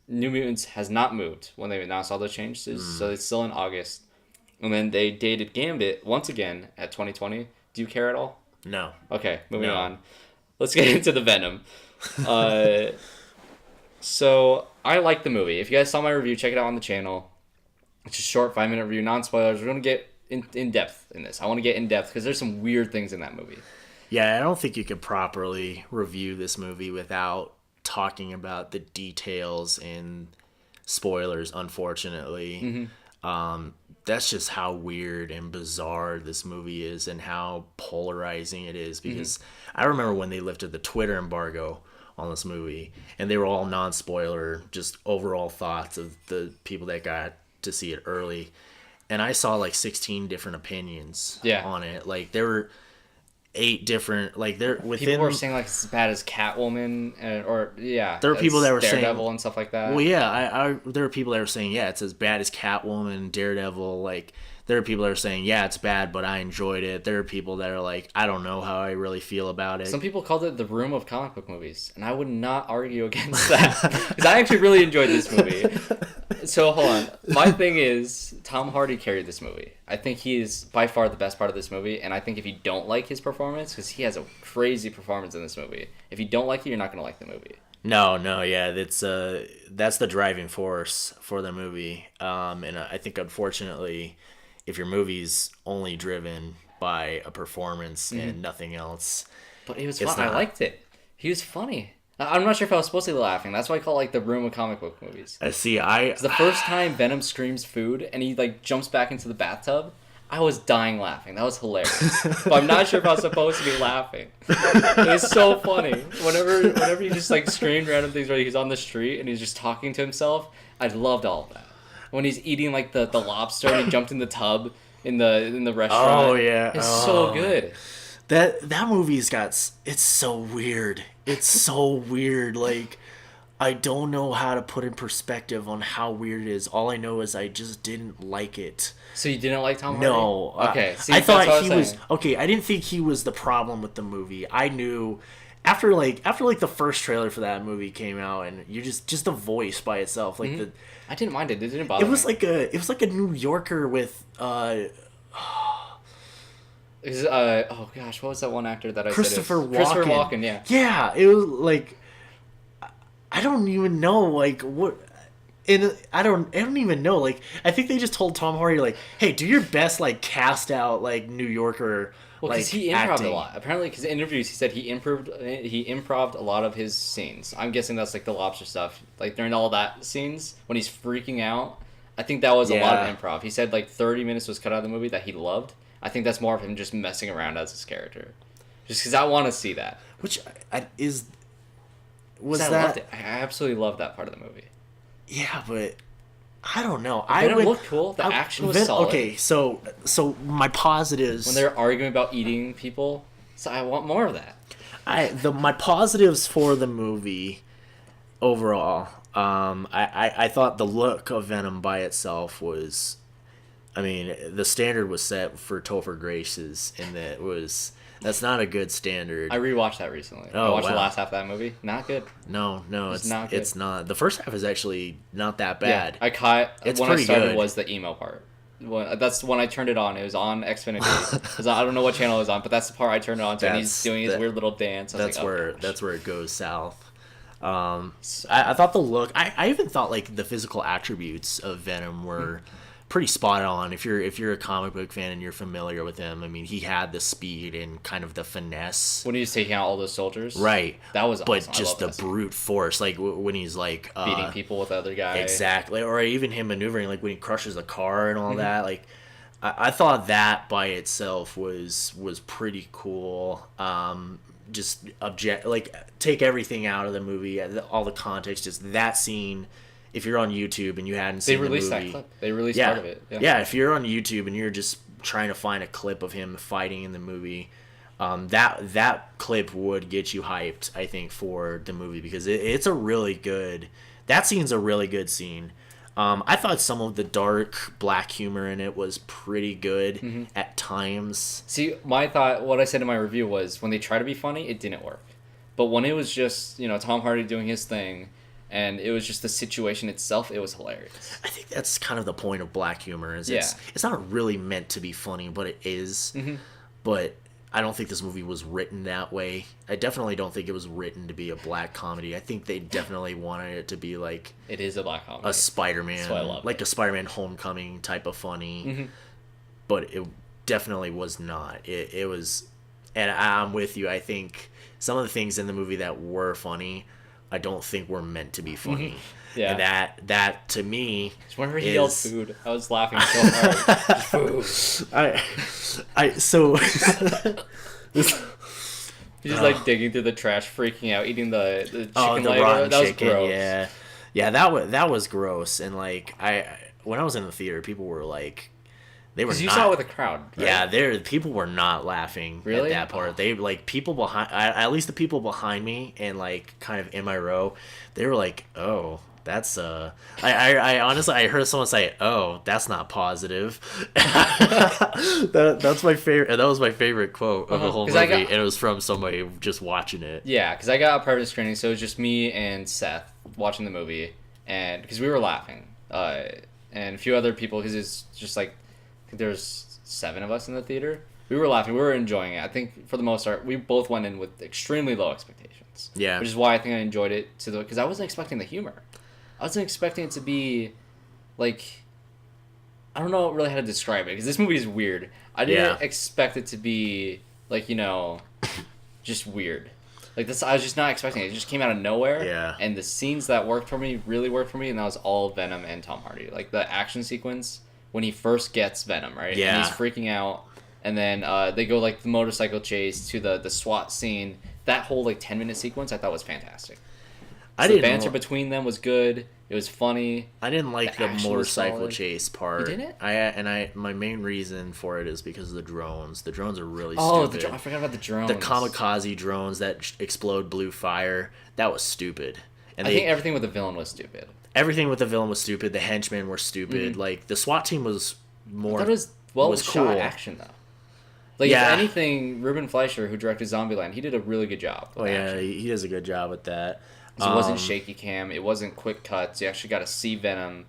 New Mutants has not moved when they announced all those changes, so it's still in August. And then they dated Gambit once again at 2020. Do you care at all? No. Okay, moving on. Let's get into the Venom. So I like the movie. If you guys saw my review, check it out on the channel. It's a short 5-minute review, non-spoilers. We're going to get in depth in this. I want to get in depth because there's some weird things in that movie. Yeah, I don't think you could properly review this movie without talking about the details and spoilers, unfortunately. That's just how weird and bizarre this movie is and how polarizing it is, because I remember when they lifted the Twitter embargo on this movie and they were all non-spoiler, just overall thoughts of the people that got to see it early, and I saw like 16 different opinions on it. Like there were 8 different, like they're within. People were saying like it's as bad as Catwoman, there were people that were saying Daredevil and stuff like that. Well, yeah, there were people that were saying it's as bad as Catwoman, Daredevil. Like there are people that are saying it's bad, but I enjoyed it. There are people that are like, I don't know how I really feel about it. Some people called it the room of comic book movies, and I would not argue against that because I actually really enjoyed this movie. So hold on, my thing is Tom Hardy carried this movie. I think he is by far the best part of this movie, and I think if you don't like his performance, because he has a crazy performance in this movie, if you don't like it, you're not going to like the movie. No, yeah, that's the driving force for the movie, and I think unfortunately, if your movie's only driven by a performance and nothing else, but it was fun. I liked it. He was funny. I'm not sure if I was supposed to be laughing. That's why I call it like the room of comic book movies. I see. It's the first time Venom screams food and he like jumps back into the bathtub. I was dying laughing. That was hilarious. But I'm not sure if I was supposed to be laughing. It was so funny. Whenever he just like screamed random things, where he's on the street and he's just talking to himself, I loved all of that. When he's eating like the lobster and he jumped in the tub in the restaurant. Oh yeah, it's so good. That movie's got, it's so weird. It's so weird. Like I don't know how to put in perspective on how weird it is. All I know is I just didn't like it. So you didn't like Tom Hardy? No, Okay, see, I that's what thought I he was saying. okay. I didn't think he was the problem with the movie. I knew after the first trailer for that movie came out, and you just the voice by itself, like the I didn't mind it. It didn't bother me. it was like a New Yorker with Oh gosh, what was that one actor that I Christopher said? Walken. Christopher Walken, yeah. Yeah, it was like I don't even know like what. And I don't even know. Like, I think they just told Tom Hardy, like, "Hey, do your best, like, cast out like New Yorker, Well, like because he improved acting." a lot. Apparently, because in interviews he said he improved a lot of his scenes. I'm guessing that's like the lobster stuff. Like during all that scenes when he's freaking out, I think that was a lot Yeah. of improv. He said like 30 minutes was cut out of the movie that he loved. I think that's more of him just messing around as his character. Just because I want to see that. Which is 'Cause I loved it. I absolutely loved that part of the movie. Yeah, but I don't know. Venom looked cool. The action was solid. Okay, so my positives. When they're arguing about eating people, so I want more of that. My positives for the movie overall. I thought the look of Venom by itself was, I mean, the standard was set for Topher Grace's, and that's not a good standard. I rewatched that recently. I Oh, watched the wow. last half of that movie. Not good. No, It's not good. it's not. The first half is actually not that bad. Yeah, I caught It's when I pretty started good. was the emo part. That's when I turned it on. It was on Xfinity. 'Cause I don't know what channel it was on, but that's the part I turned it on to. And he's doing his weird little dance. I was That's like, oh, where gosh. that's where it goes south. I thought the look. I even thought like the physical attributes of Venom were pretty spot on. If you're a comic book fan and you're familiar with him, I mean, he had the speed and kind of the finesse. When he was taking out all those soldiers, Right. That was but awesome. I just love the that scene. brute force, like when he's like Beating people with the other guy. exactly, or even him maneuvering, like when he crushes a car and all Mm-hmm. that. Like, I thought that by itself was pretty cool. Just like take everything out of the movie, all the context, just that scene. If you're on YouTube and you hadn't They seen released the that movie, clip. They released yeah, part of it. yeah. If you're on YouTube and you're just trying to find a clip of him fighting in the movie, that clip would get you hyped, I think, for the movie because it's a really good. That scene's a really good scene. I thought some of the dark black humor in it was pretty good at times. See, my thought, what I said in my review was when they try to be funny, it didn't work. But when it was just, Tom Hardy doing his thing, and it was just the situation itself, it was hilarious. I think that's kind of the point of black humor. Is Yeah. it's not really meant to be funny, but it is. But I don't think this movie was written that way. I definitely don't think it was written to be a black comedy. I think they definitely wanted it to be like It is a black comedy. a Spider-Man, That's why I love like a Spider-Man Homecoming type of funny. Mm-hmm. But it definitely was not. It was, and I'm with you. I think some of the things in the movie that were funny, I don't think were meant to be funny. Yeah. And that to me, Whenever he yelled food, I was laughing so hard. Food. I so He's just like digging through the trash, freaking out, eating the chicken the leg. rotten That was chicken, gross. yeah, that was gross. And like when I was in the theater, people were like, they were Because you not, saw it with a crowd. Right? yeah, people were not laughing Really? at that part. They like people behind, at least the people behind me and like kind of in my row, they were like, oh. That's I honestly I heard someone say, "Oh, that's not positive." That's my favorite. That was my favorite quote of the whole 'Cause movie, I got- and it was from somebody just watching it. Yeah, because I got a private screening, so it was just me and Seth watching the movie, and because we were laughing, and a few other people, because it's just like, I think there's 7 of us in the theater. We were laughing, we were enjoying it. I think for the most part, we both went in with extremely low expectations. Yeah. Which is why I think I enjoyed it because I wasn't expecting the humor. I wasn't expecting it to be, like, I don't know really how to describe it, because this movie is weird. I didn't Yeah. expect it to be, like, just weird. Like, this, I was just not expecting it. It just came out of nowhere. Yeah. And the scenes that worked for me really worked for me, and that was all Venom and Tom Hardy. Like, the action sequence when he first gets Venom, right? Yeah. And he's freaking out. And then they go, like, the motorcycle chase to the SWAT scene. That whole, like, 10-minute sequence I thought was fantastic. The banter between them was good. It was funny. I didn't like the action was motorcycle solid. chase part. You didn't? My main reason for it is because of the drones. The drones are really Oh, stupid. I forgot about the drones. The kamikaze drones that explode blue fire. That was stupid. And I think everything with the villain was stupid. everything with the villain was stupid. The henchmen were stupid. Like the SWAT team was more. That was cool. shot action though. Like if anything, Ruben Fleischer, who directed Zombieland, he did a really good job. Oh yeah, he does a good job with that. It wasn't shaky cam. It wasn't quick cuts. You actually got to see Venom,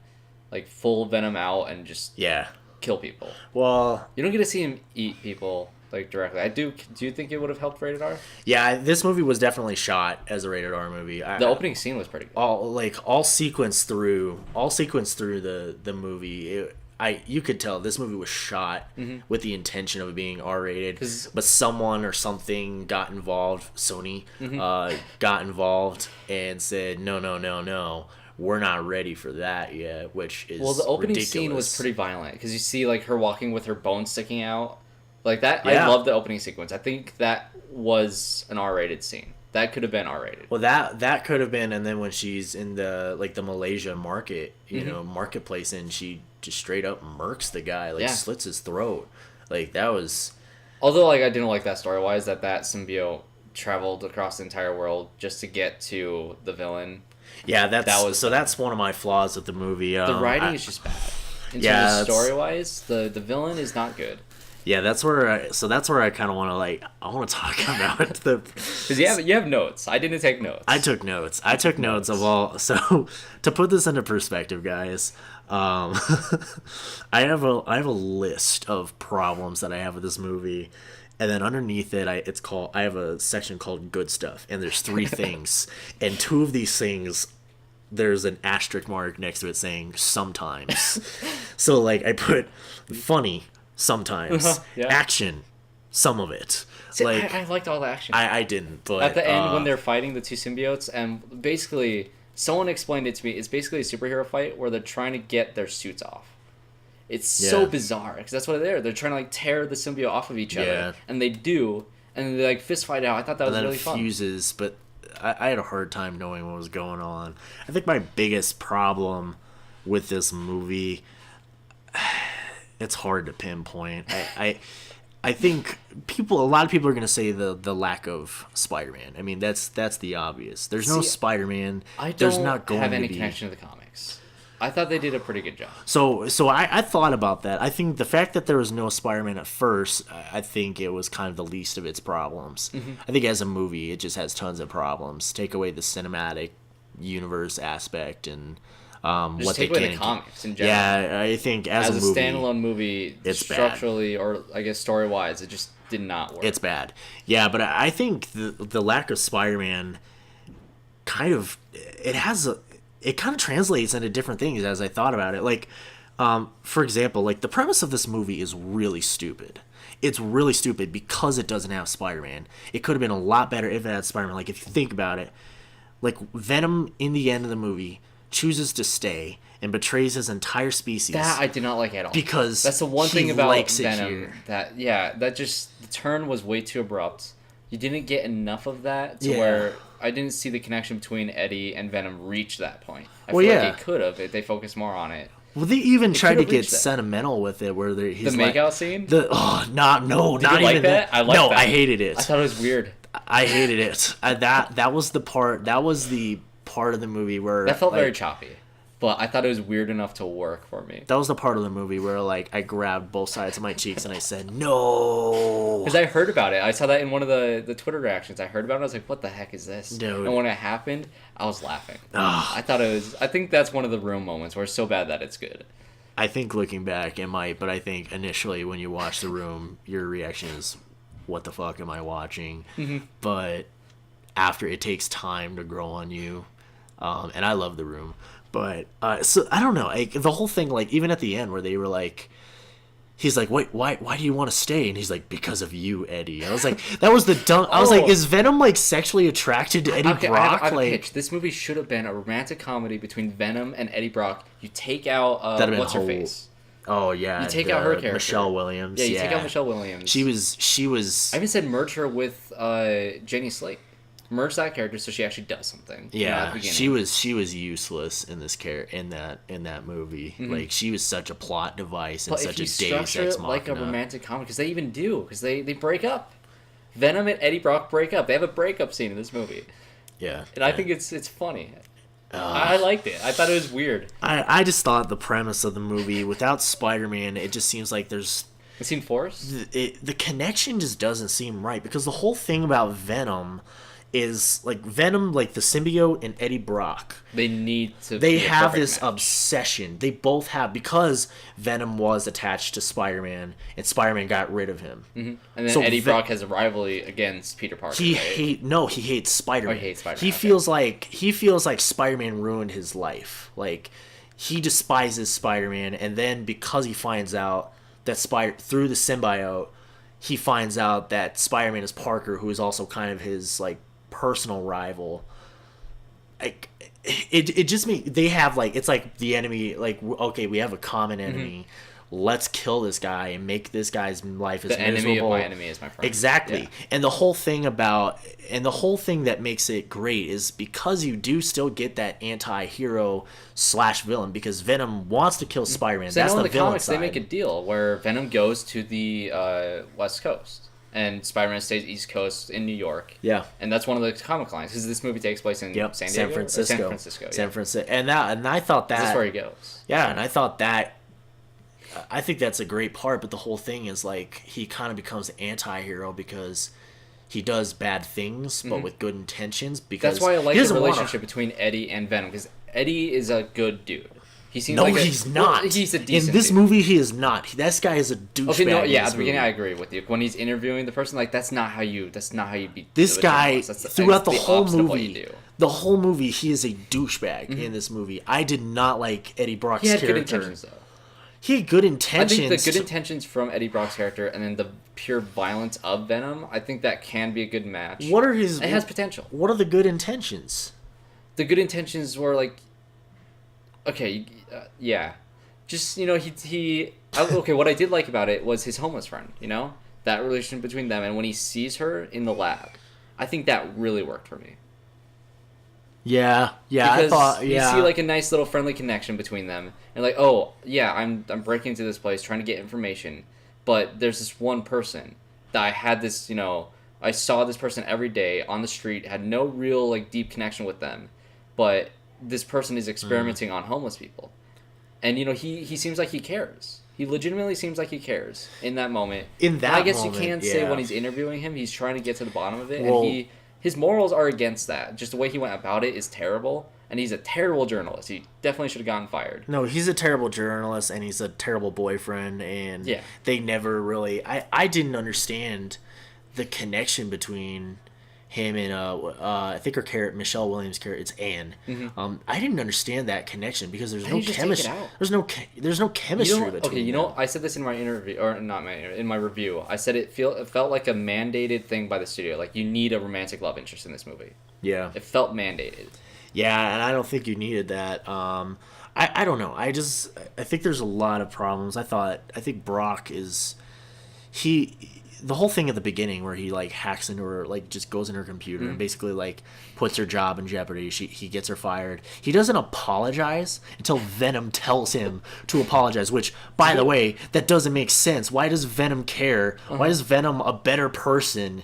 like full Venom out and just kill people. Well, you don't get to see him eat people like directly. I do. Do you think it would have helped rated R? Yeah, this movie was definitely shot as a rated R movie. The opening scene was pretty good. All sequence through the movie. You could tell this movie was shot with the intention of it being R-rated, but someone or something got involved. Sony got involved and said, no, we're not ready for that yet, which is the opening ridiculous. Scene was pretty violent because you see like her walking with her bones sticking out, like that. I love the opening sequence. I think that was an R-rated scene. That could have been R-rated. Well, that could have been, and then when she's in the Malaysia market, marketplace, and she just straight up murks the guy, slits his throat. Like that was. Although, like, I didn't like that story-wise that symbiote traveled across the entire world just to get to the villain. Yeah, that's one of my flaws with the movie. The writing is just bad. In terms of story-wise, the villain is not good. Yeah, that's where I kind of want to talk about the because you have notes. I didn't take notes. I took notes of all. So to put this into perspective, guys, I have a list of problems that I have with this movie, and then underneath it, I have a section called good stuff, and there's 3 things, and 2 of these things. There's an asterisk mark next to it saying sometimes. So like I put funny. Sometimes action, some of it. See, like I liked all the action. I didn't, but at the end when they're fighting the 2 symbiotes, and basically someone explained it to me. It's basically a superhero fight where they're trying to get their suits off. It's so bizarre because that's what they're trying to like tear the symbiote off of each other, and they do, and they like fist fight out. I thought that was really fun. Fuses, but I had a hard time knowing what was going on. I think my biggest problem with this movie. It's hard to pinpoint. I think a lot of people are going to say the lack of Spider-Man. I mean, that's the obvious. There's no Spider-Man. There's not going have to any be connection to the comics. I thought they did a pretty good job. So I thought about that. I think the fact that there was no Spider-Man at first, I think it was kind of the least of its problems. I think as a movie, it just has tons of problems. Take away the cinematic universe aspect and what they can. The comics in general. Yeah, I think as a movie, standalone movie, it's structurally bad. Or I guess story wise, it just did not work. It's bad. Yeah, but I think the lack of Spider-Man kind of translates into different things as I thought about it. Like, for example, like the premise of this movie is really stupid. It's really stupid because it doesn't have Spider-Man. It could have been a lot better if it had Spider-Man. Like if you think about it, like Venom in the end of the movie chooses to stay and betrays his entire species. That I did not like at all. Because that's the one thing about Venom that just the turn was way too abrupt. You didn't get enough of that to where I didn't see the connection between Eddie and Venom reach that point. I feel like it could have if they focused more on it. Well, they even tried to get sentimental with it, where he's the makeout scene. Not even that. I hated it. I thought it was weird. I hated it. That was the part. That was the part of the movie where that felt very choppy. But I thought it was weird enough to work for me. That was the part of the movie where like I grabbed both sides of my cheeks and I said no. Because I heard about it. I saw that in one of the Twitter reactions. I heard about it. I was like, "What the heck is this?" Dude. And when it happened, I was laughing. I thought it was. I think that's one of the Room moments where it's so bad that it's good. I think looking back, it might. But I think initially when you watch The Room, your reaction is, "What the fuck am I watching?" Mm-hmm. But after it takes time to grow on you, and I love The Room. But, so, I don't know, like, the whole thing, like, even at the end where they were like, he's like, wait, why do you want to stay? And he's like, because of you, Eddie. And I was like, that was the dumb, I was like, is Venom, like, sexually attracted to Eddie Brock? I have a pitch. This movie should have been a romantic comedy between Venom and Eddie Brock. You take out, what's-her-face. Oh, yeah. You take out her character. Michelle Williams. Yeah, you take out Michelle Williams. She was... I even said merge her with Jenny Slate. Merge that character so she actually does something. Yeah, she was useless in that movie. Mm-hmm. Like she was such a plot device and such a Deus Ex Machina. Like a romantic comedy, because they even do, because they break up. Venom and Eddie Brock break up. They have a breakup scene in this movie. Yeah, and I think it's funny. I liked it. I thought it was weird. I just thought the premise of the movie, without Spider-Man, it just seems like there's... It seemed forced? The connection just doesn't seem right, because the whole thing about Venom is, like, Venom, like, the symbiote and Eddie Brock, they need to they be a have perfect this match. obsession. They both have, because Venom was attached to Spider-Man and Spider-Man got rid of him. And then So Eddie Brock has a rivalry against Peter Parker. He right? he hates Spider-Man. Oh, he hates Spider-Man, He okay. feels like Spider-Man ruined his life. Like, he despises Spider-Man, and then because he finds out that through the symbiote, he finds out that Spider-Man is Parker, who is also kind of his, like, personal rival. Like, it just means they have, like, it's like the enemy, like, okay, we have a common enemy. Let's kill this guy and make this guy's life as miserable. The enemy of my enemy is my friend. Exactly. Yeah. And the whole thing that makes it great is because you do still get that anti-hero / villain, because Venom wants to kill Spider-Man. So That's in the the villain comics, side. they make a deal where Venom goes to the West Coast and Spider-Man stays East Coast in New York. Yeah. And that's one of the comic lines, because this movie takes place in San Diego? San Francisco. San Francisco, yeah. San Francisco. And I thought that... That's where he goes. Yeah, and I thought that... I think that's a great part, but the whole thing is, like, he kind of becomes an anti-hero because he does bad things, but with good intentions. Because That's why I like he the doesn't wanna- relationship between Eddie and Venom, because Eddie is a good dude. He seems No, like he's not. Well, he's a decent In this dude. movie, he is not. This guy is a douchebag. Okay, no, in yeah, this at the beginning movie. I agree with you. When he's interviewing the person, like, that's not how you beat This the guy, journalist. That's throughout the that's whole opposite of what you movie, do. he is a douchebag in this movie. I did not like Eddie Brock's He had character. good intentions, though. He had good I intentions. think the good intentions from Eddie Brock's character and then the pure violence of Venom, I think that can be a good match. What are his... It has potential. What are the good intentions? The good intentions were like, okay, yeah, just, you know, okay, what I did like about it was his homeless friend, you know, that relation between them, and when he sees her in the lab, I think that really worked for me. Yeah, I Because thought... you see like a nice little friendly connection between them, and like, oh yeah, I'm breaking into this place trying to get information, but there's this one person that I had this, you know, I saw this person every day on the street, had no real like deep connection with them, but this person is experimenting on homeless people, and you know, he seems like he cares. He legitimately seems like he cares in that moment. In that and I guess moment, you can yeah. say when he's interviewing him, he's trying to get to the bottom of it, Well- and his morals are against that. Just the way he went about it is terrible, and he's a terrible journalist. He definitely should have gotten fired. No, he's a terrible journalist, and he's a terrible boyfriend, and Yeah. they never really... I didn't understand the connection between him and I think her character, Michelle Williams' character, it's Anne. I didn't understand that connection because there's no you just take it chemistry. out? There's no chemistry You know, between okay, you them. know, I said this in my interview, or not in my review. I said it felt like a mandated thing by the studio. Like, you need a romantic love interest in this movie. Yeah. It felt mandated. Yeah, and I don't think you needed that. I don't know. I think there's a lot of problems. I think Brock is... The whole thing at the beginning where he like hacks into her, like just goes in her computer and basically like puts her job in jeopardy. He gets her fired. He doesn't apologize until Venom tells him to apologize, which, by the way, that doesn't make sense. Why does Venom care? Why is Venom a better person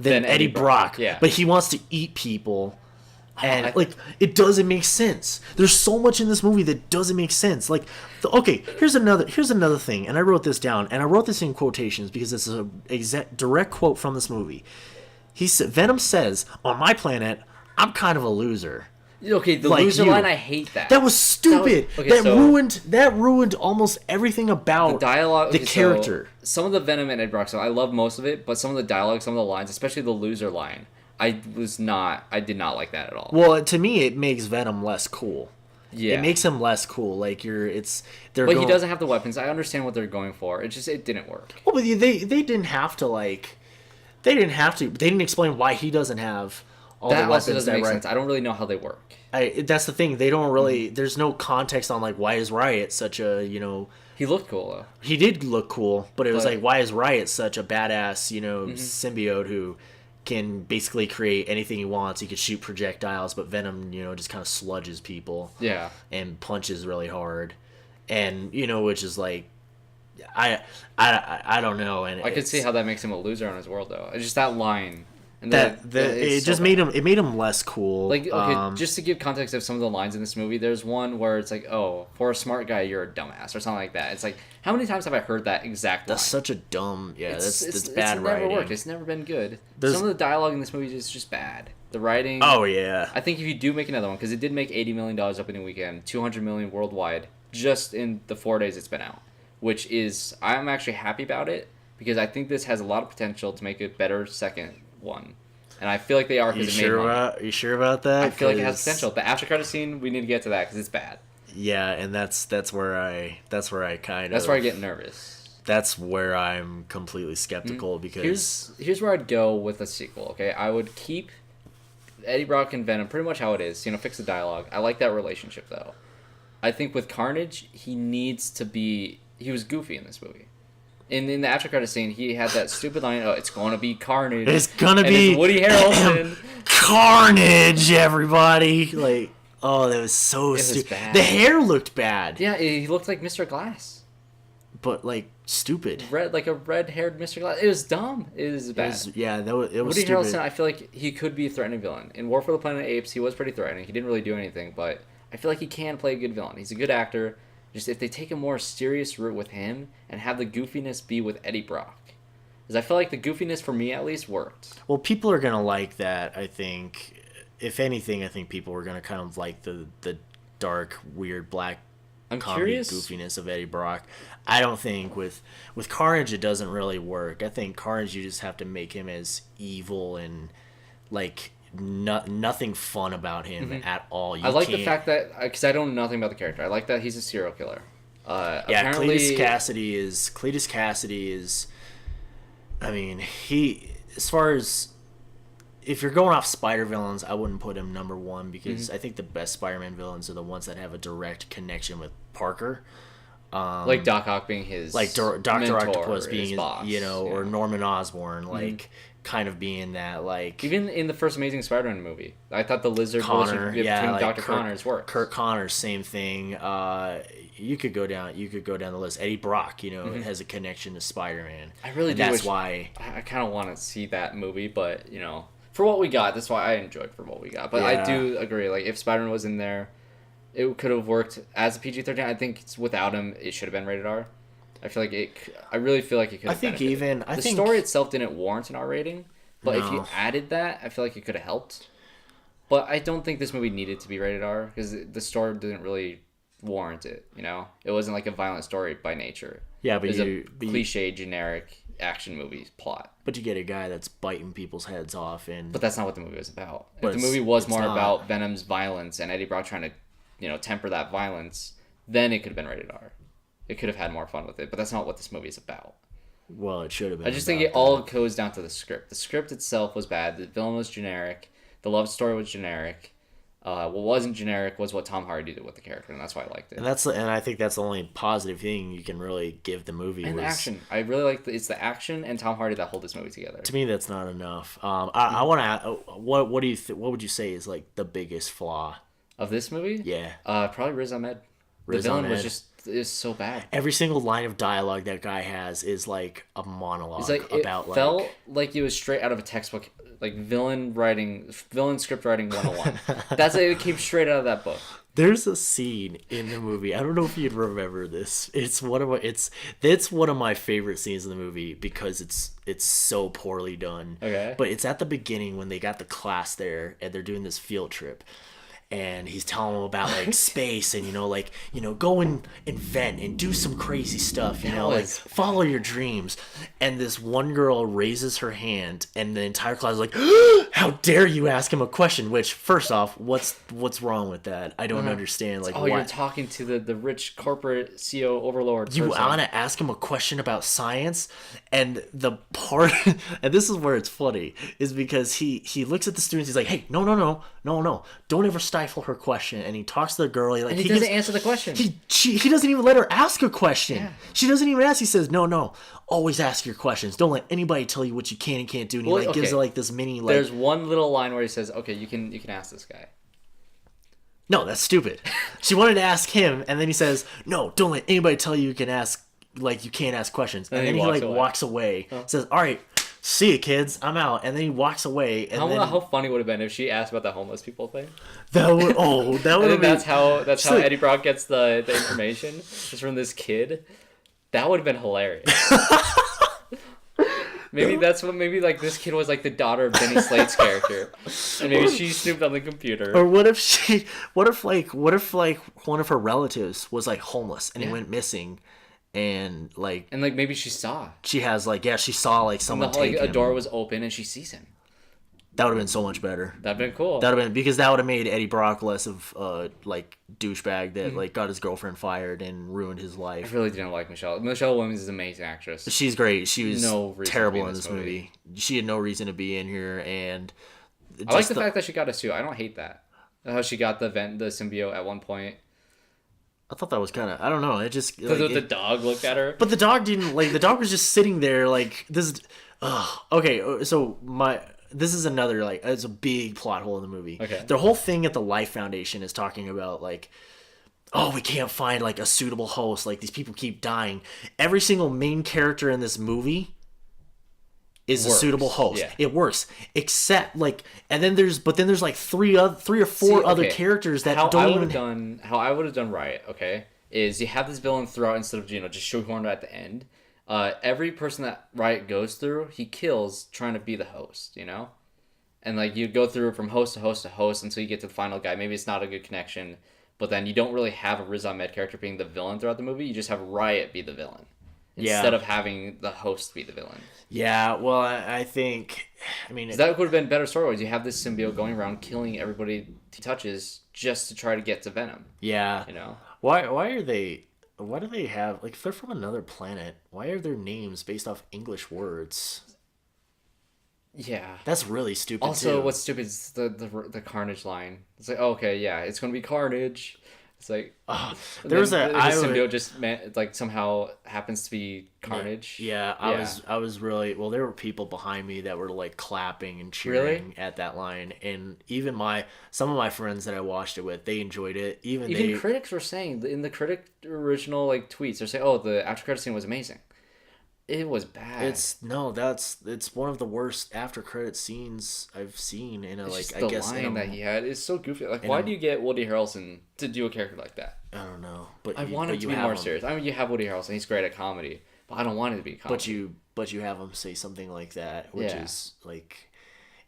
than Eddie Brock? Yeah. But he wants to eat people. And, I- like, it doesn't make sense. There's so much in this movie that doesn't make sense. Like, okay, here's another thing, and I wrote this down, and I wrote this in quotations because it's a direct quote from this movie. Venom says, "On my planet, I'm kind of a loser." Okay, the Like loser you. line, I hate that. That was stupid. okay, so- That ruined almost everything about the dialogue, the okay, so character. some of the Venom and Ed Brock stuff, I love most of it, but some of the dialogue, some of the lines, especially the loser line, I did not like that at all. Well, to me, it makes Venom less cool. Yeah. It makes him less cool. Like But he doesn't have the weapons. I understand what they're going for. It didn't work. Well, but they didn't have to like. They didn't explain why he doesn't have all That the weapons. also doesn't make right? sense. I don't really know how they work. That's the thing. They don't really. There's no context on like why is Riot such a He looked cool though. He did look cool, but it was But- like why is Riot such a badass symbiote who can basically create anything he wants. He could shoot projectiles, but Venom just kind of sludges people. Yeah. And punches really hard, and which is like. I don't know, and I could see how that makes him a loser on his world, though. It's just that line And it just made him less cool. Like, okay, just to give context of some of the lines in this movie, there's one where it's like, "Oh, for a smart guy, you're a dumbass," or something like that. It's like, how many times have I heard that exact line? That's such a dumb. Yeah, that's bad it's writing. Never worked. It's never been good. Some of the dialogue in this movie is just bad. The writing. Oh yeah. I think if you do make another one, because it did make $80 million opening weekend, $200 million worldwide, just in the 4 days it's been out, which is I'm actually happy about it because I think this has a lot of potential to make a better second one. And I feel like they are because it made money. Are you sure about that? I feel like it has potential. The after credit scene, we need to get to that because it's bad. Yeah, and that's where I get nervous. That's where I'm completely skeptical because here's where I'd go with a sequel. Okay, I would keep Eddie Brock and Venom pretty much how it is. Fix the dialogue. I like that relationship though. I think with Carnage, he was goofy in this movie. In the after credit scene, he had that stupid line, "Oh, it's gonna be Carnage." It's gonna be Woody Harrelson. Carnage, everybody! Like, oh, that was so stupid. The hair looked bad. Yeah, he looked like Mr. Glass, but like stupid. Like a red-haired Mr. Glass. It was dumb. It was bad. It was Woody stupid. Harrelson, I feel like he could be a threatening villain. In War for the Planet of the Apes, he was pretty threatening. He didn't really do anything, but I feel like he can play a good villain. He's a good actor. Just if they take a more serious route with him and have the goofiness be with Eddie Brock. Because I feel like the goofiness, for me at least, worked. Well, people are going to like that, I think. If anything, I think people are going to kind of like the dark, weird, black comedy goofiness of Eddie Brock. I don't think with Carnage it doesn't really work. I think Carnage, you just have to make him as evil and like... nothing fun about him at all. I like the fact that because I don't know nothing about the character. I like that he's a serial killer. Apparently... Cletus Cassidy is. I mean, he as far as if you're going off Spider villains, I wouldn't put him number one because I think the best Spider-Man villains are the ones that have a direct connection with Parker. Like Doc Ock being his Dr. Octopus being his boss, or Norman Osborn, kind of being that, like... Even in the first Amazing Spider-Man movie, I thought the lizard Connor, between Dr. Connor's work. Kurt Connor, same thing. You could go down the list. Eddie Brock, it has a connection to Spider-Man. I really do. That's why... I kind of want to see that movie, but, for what we got, that's why I enjoyed for what we got. But I do agree, like, if Spider-Man was in there, it could have worked as a PG-13. I think without him, it should have been rated R. I really feel like it could have benefited. The story itself didn't warrant an R rating, but if you added that, I feel like it could have helped. But I don't think this movie needed to be rated R because the story didn't really warrant it, It wasn't like a violent story by nature. Yeah, but it was a cliche, generic action movie plot. But you get a guy that's biting people's heads off But that's not what the movie was about. If the movie was more about Venom's violence and Eddie Brock trying to, temper that violence, then it could have been rated R. It could have had more fun with it, but that's not what this movie is about. Well, it should have been. I just think it all goes down to the script. The script itself was bad. The villain was generic. The love story was generic. What wasn't generic was what Tom Hardy did with the character, and that's why I liked it. And I think that's the only positive thing you can really give the movie. And the action. I really like it's the action and Tom Hardy that hold this movie together. To me, that's not enough. I want to. What would you say is like the biggest flaw of this movie? Yeah. Probably Riz Ahmed. The villain is so bad. Every single line of dialogue that guy has is like a monologue it felt like it was straight out of a textbook, like villain script writing 101. That's it came straight out of that book. There's a scene in the movie. I don't know if you'd remember this. It's one of my favorite scenes in the movie because it's so poorly done. Okay. But it's at the beginning when they got the class there and they're doing this field trip. And he's telling them about like space and go and invent and do some crazy stuff, follow your dreams. And this one girl raises her hand and the entire class is like, how dare you ask him a question? Which, first off, what's wrong with that? I don't understand. Like, you're talking to the rich corporate CEO overlord. You want to ask him a question about science? And the part, and this is where it's funny, is because he looks at the students. He's like, hey, no, don't ever stifle her question. And he talks to the girl. He doesn't answer the question. He doesn't even let her ask a question. Yeah. She doesn't even ask. He says, no, always ask your questions. Don't let anybody tell you what you can and can't do. And he gives her like this mini. There's one little line where he says, okay, you can ask this guy. No, that's stupid. She wanted to ask him, and then he says, no, don't let anybody tell you can ask. Like, you can't ask questions. And then he walks away. Says, all right, See you, kids. I'm out. And then he walks away. And How funny would it have been if she asked about the homeless people thing? that would And have then been. that's how Eddie Brock gets the information. It's from this kid. That would have been hilarious. Maybe like this kid was like the daughter of Benny Slate's character, and maybe she snooped on the computer. Or what if one of her relatives was like homeless and he went missing, and like maybe she saw. she has like she saw like someone take a him. door was open and she sees him. That would have been so much better. That'd been cool. That would have been because that would have made Eddie Brock less of like douchebag that like got his girlfriend fired and ruined his I life. really didn't like Michelle. Michelle Williams is an amazing actress. She's great. She was No reason to terrible be in in this this movie. She had no reason to be in here, and I like the fact that she got a suit. I don't hate that. How she got the symbiote at one point. I thought that was kind of I don't know. It just The dog looked at her. but the dog didn't like. The dog was just sitting there like this. Okay, so this is another like it's a big plot hole in the movie. Okay. The whole thing at the Life Foundation is talking about like, oh, we can't find like a suitable host. Like these people keep dying. Every single main character in this movie is a suitable host. Yeah. It works, except like, and then there's like three or four other characters that don't even. How I would have done Riot, okay, is you have this villain throughout instead of just shoehorned at the end. Every person that Riot goes through, he kills trying to be the host, and like you go through from host to host to host until you get to the final guy. Maybe it's not a good connection, but then you don't really have a Riz Ahmed character being the villain throughout the movie. You just have Riot be the villain instead of having the host be the villain. Yeah, well, I think, that would have been better story-wise. You have this symbiote going around killing everybody he touches just to try to get to Venom. Yeah. Why do they have, like, if they're from another planet, why are their names based off English words? Yeah. That's really stupid, also, too. what's stupid is the Carnage line. It's like, okay, yeah, it's going to be Carnage. It's like, there was the symbiote just somehow happens to be Carnage. Yeah, I was really, well, there were people behind me that were like clapping and cheering at that line, and even some of my friends that I watched it with, they enjoyed it. Even critics were saying in the critic original like tweets, they're saying, oh, the after credit scene was amazing. It was bad. It's one of the worst after credit scenes I've seen in a it's like the I guess line that he had is so goofy. Like, why do you get Woody Harrelson to do a character like that? I don't know, but I want it to be more serious. I mean, you have Woody Harrelson; he's great at comedy, but I don't want it to be comedy. But you have him say something like that, which is like.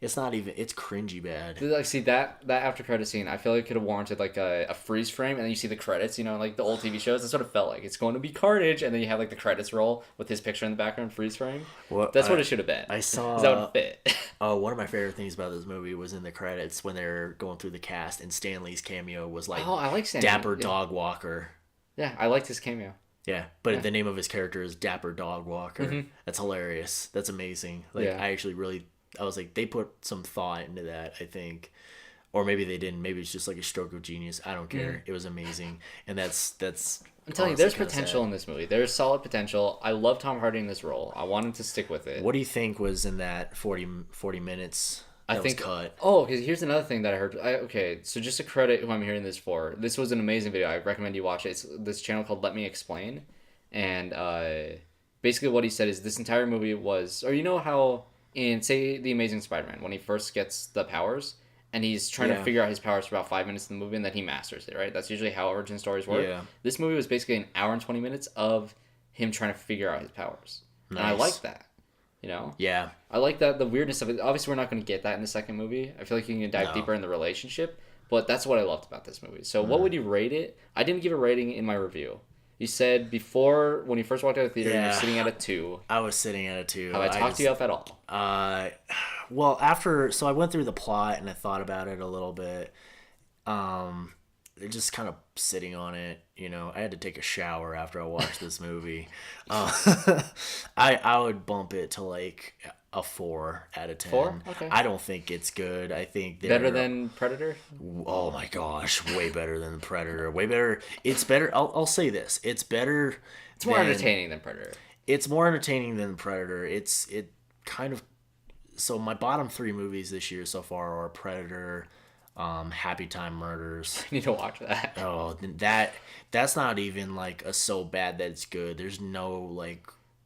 It's not even. It's cringy bad. Like, see that after credit scene, I feel like it could have warranted like a freeze frame, and then you see the credits. Like the old TV shows. That's what it felt like. It's going to be Carnage, and then you have like the credits roll with his picture in the background, freeze frame. That's what it should have been. I saw. That would fit. One of my favorite things about this movie was in the credits when they're going through the cast, and Stanley's cameo was like, I like Stanley. Dapper Dog Walker. Yeah, I liked his cameo. Yeah, but the name of his character is Dapper Dog Walker. Mm-hmm. That's hilarious. That's amazing. Like I actually really. I was like, they put some thought into that, I think. Or maybe they didn't. Maybe it's just like a stroke of genius. I don't care. It was amazing. And that's I'm telling you, there's potential in this movie. There's solid potential. I love Tom Hardy in this role. I want him to stick with it. What do you think was in that 40 minutes that was cut? Oh, because here's another thing that I heard. Okay, so just to credit who I'm hearing this for, this was an amazing video. I recommend you watch it. It's this channel called Let Me Explain. And basically what he said is this entire movie was... Or you know how... in, say, The Amazing Spider-Man, when he first gets the powers, and he's trying to figure out his powers for about 5 minutes in the movie, and then he masters it, right? That's usually how origin stories work. Yeah. This movie was basically an hour and 20 minutes of him trying to figure out his powers. Nice. And I like that, Yeah. I like that, the weirdness of it. Obviously, we're not going to get that in the second movie. I feel like you can dive deeper in the relationship, but that's what I loved about this movie. So what would you rate it? I didn't give a rating in my review. You said before, when you first walked out of the theater, you were sitting at a 2. I was sitting at a 2. Have I talked you up at all? Well, so I went through the plot and I thought about it a little bit. Just kind of sitting on it, I had to take a shower after I watched this movie. I would bump it to like a 4 out of 10. 4? Okay. I don't think it's good. I think better than Predator? Oh my gosh, way better than Predator. Way better. It's better. I'll say this. It's better. It's more entertaining than Predator. It's more entertaining than Predator. It kind of. So my bottom 3 movies this year so far are Predator, Happy Time Murders. I need to watch that. Oh, that's not even like a so bad that it's good. There's no like.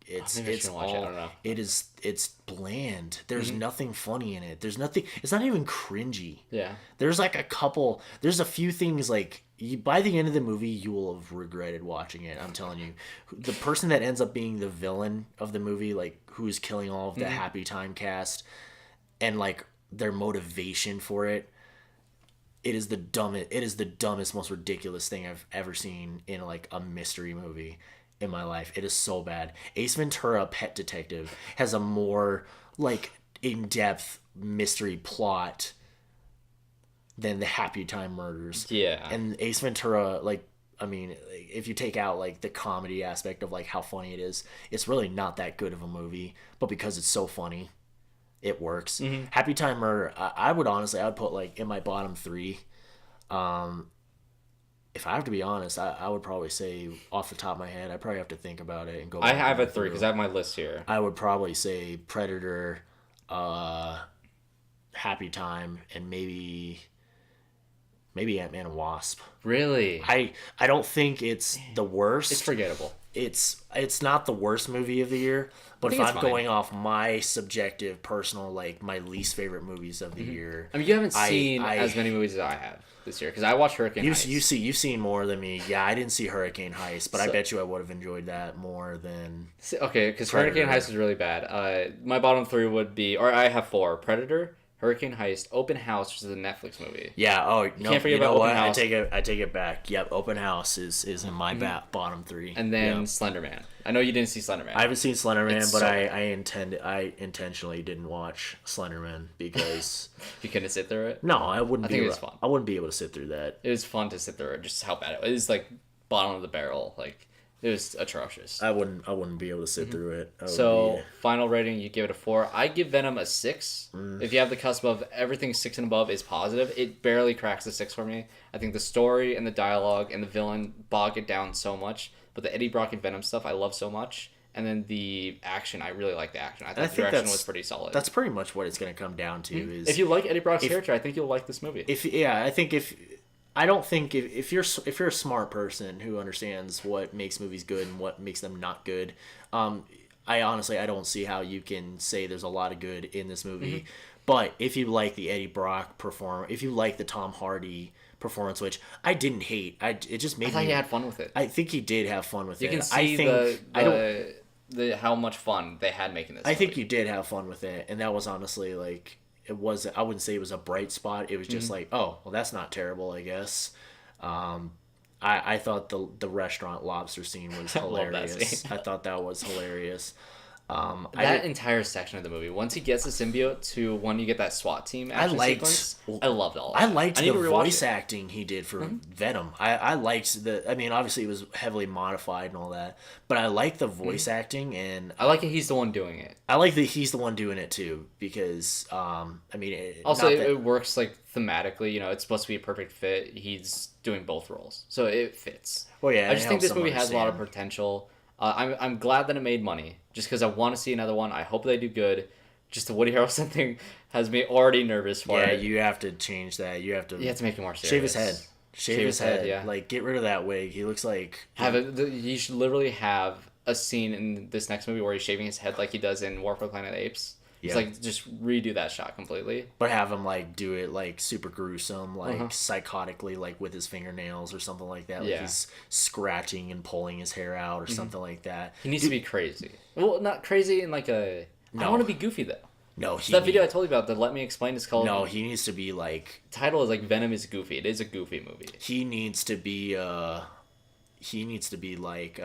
Maybe I shouldn't watch it. I don't know. It's bland. There's nothing funny in it. There's nothing. It's not even cringy. Yeah. There's like there's a few things like by the end of the movie you will have regretted watching it. I'm telling you, the person that ends up being the villain of the movie, like who's killing all of the Happy Time cast, and like their motivation for it. It is the dumbest, most ridiculous thing I've ever seen in like a mystery movie in my life. It is so bad. Ace Ventura: Pet Detective has a more like in-depth mystery plot than the Happy Time murders. Yeah. And Ace Ventura, like, I mean, if you take out like the comedy aspect of like how funny it is, it's really not that good of a movie. But because it's so funny, it works. Happy Time Murder, I would put like in my bottom 3. If I have to be honest, I would probably say off the top of my head, I probably have to think about it and go. I have a 3 because I have my list here. I would probably say Predator, Happy Time, and maybe Ant-Man and Wasp. Really? I don't think it's the worst. It's forgettable. It's not the worst movie of the year, but if I'm going off my subjective, personal, like my least favorite movies of the year. I mean, you haven't seen as many movies as I have this year because I watched Hurricane Heist. You've seen more than me. Yeah, I didn't see Hurricane Heist, but I bet you I would have enjoyed that more than. Okay, because Hurricane Heist is really bad. My bottom 3 would be, or I have 4: Predator, Hurricane Heist, Open House, which is a Netflix movie. Yeah. Oh no. Can't forget about Open House. I take it back. Yep. Open House is in my bottom 3. And then Slender Man. I know you didn't see Slender Man. I haven't seen Slender Man, but I intentionally didn't watch Slender Man because you couldn't sit through it. No, I wouldn't. I think it was fun. I wouldn't be able to sit through that. It was fun to sit through it. Just how bad it was. It was like bottom of the barrel. Like it was atrocious. I wouldn't be able to sit through it. So final rating, you give it a 4. I give Venom a 6. If you have the cusp of everything 6 and above is positive, it barely cracks the 6 for me. I think the story and the dialogue and the villain bog it down so much, but the Eddie Brock and Venom stuff I love so much. And then the action, I really like the action. I thought the direction was pretty solid. That's pretty much what it's going to come down to. Is if you like Eddie Brock's character, I think you'll like this movie. I don't think if you're a smart person who understands what makes movies good and what makes them not good, I don't see how you can say there's a lot of good in this movie. But if you like the Eddie Brock performance, if you like the Tom Hardy performance, which I didn't hate, it just made. I thought he had fun with it. I think he did have fun with it. You can see how much fun they had making this. I think you did have fun with it, and that was honestly like. It was. I wouldn't say it was a bright spot. It was just like, oh, well, that's not terrible, I guess. I thought the restaurant lobster scene was hilarious. I thought that was hilarious. That entire section of the movie, once he gets the symbiote to when you get that SWAT team action sequence, I loved all that. I liked the voice acting he did for Venom. I liked I mean, obviously it was heavily modified and all that, but I liked the voice acting, and I like it. He's the one doing it. I like that he's the one doing it too, because I mean, it works like thematically. You know, it's supposed to be a perfect fit. He's doing both roles, so it fits. Well, yeah, I just think this movie has a lot of potential. I'm glad that it made money, just because I want to see another one. I hope they do good. Just the Woody Harrelson thing has me already nervous for it. Yeah, you have to change that. You have to make it more serious. Shave his head. Shave his head. Yeah. Like, get rid of that wig. He looks like... You should literally have a scene in this next movie where he's shaving his head like he does in War for the Planet of the Apes. Yeah. It's like, just redo that shot completely. But have him, like, do it, like, super gruesome, like, psychotically, like, with his fingernails or something like that. Like, he's scratching and pulling his hair out or something like that. He needs to be crazy. Well, not crazy in, like, a... No. I want to be goofy, though. No, that video I told you about, the Let Me Explain, is called... No, he needs to be, like... The title is, like, Venom is Goofy. It is a goofy movie. He needs to be, like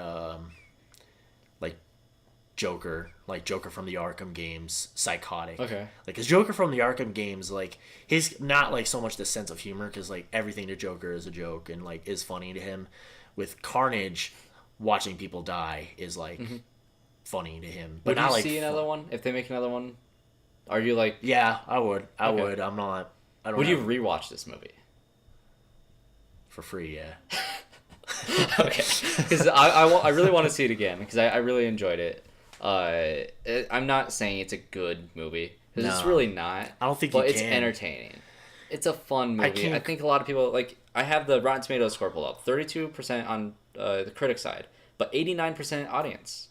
Joker, like Joker from the Arkham games, psychotic. Okay. Like, his Joker from the Arkham games, like, he's not, like, so much the sense of humor, because, like, everything to Joker is a joke and, like, is funny to him. With Carnage, watching people die is, like, funny to him. But would you see another one? If they make another one? Are you, like... Yeah, I would. I would. I'm not... Would you rewatch this movie? For free, yeah. Okay. Because I really want to see it again, because I really enjoyed it. I'm not saying it's a good movie, because it's really not. I don't think but it's entertaining. It's a fun movie. I think a lot of people, like, I have the Rotten Tomatoes score pulled up. 32% on the critic side, but 89% audience.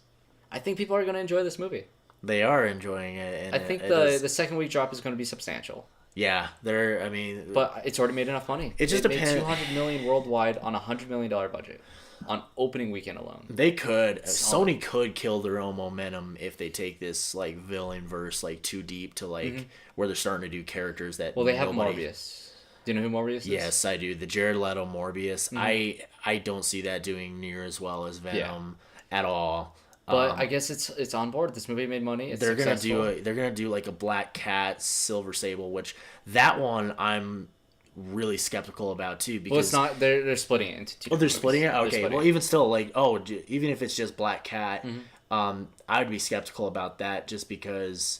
I think people are going to enjoy this movie. They are enjoying it. And I think the second week drop is going to be substantial. Yeah, I mean... But it's already made enough money. It just depends. Made $200 million worldwide on a $100 million budget on opening weekend alone. They could. Sony could kill their own momentum if they take this, like, villain verse, like, too deep to, like, where they're starting to do characters that Well, they have Morbius. Do you know who Morbius is? Yes, I do. The Jared Leto Morbius. I don't see that doing near as well as Venom at all. But I guess it's on board. This movie made money. It's they're successful. They're gonna do like a Black Cat, Silver Sable, which that one I'm really skeptical about too. Because it's not. They're splitting it into two. Oh, they're splitting it. Okay. Splitting Well, even still, like, even if it's just Black Cat, I'd be skeptical about that just because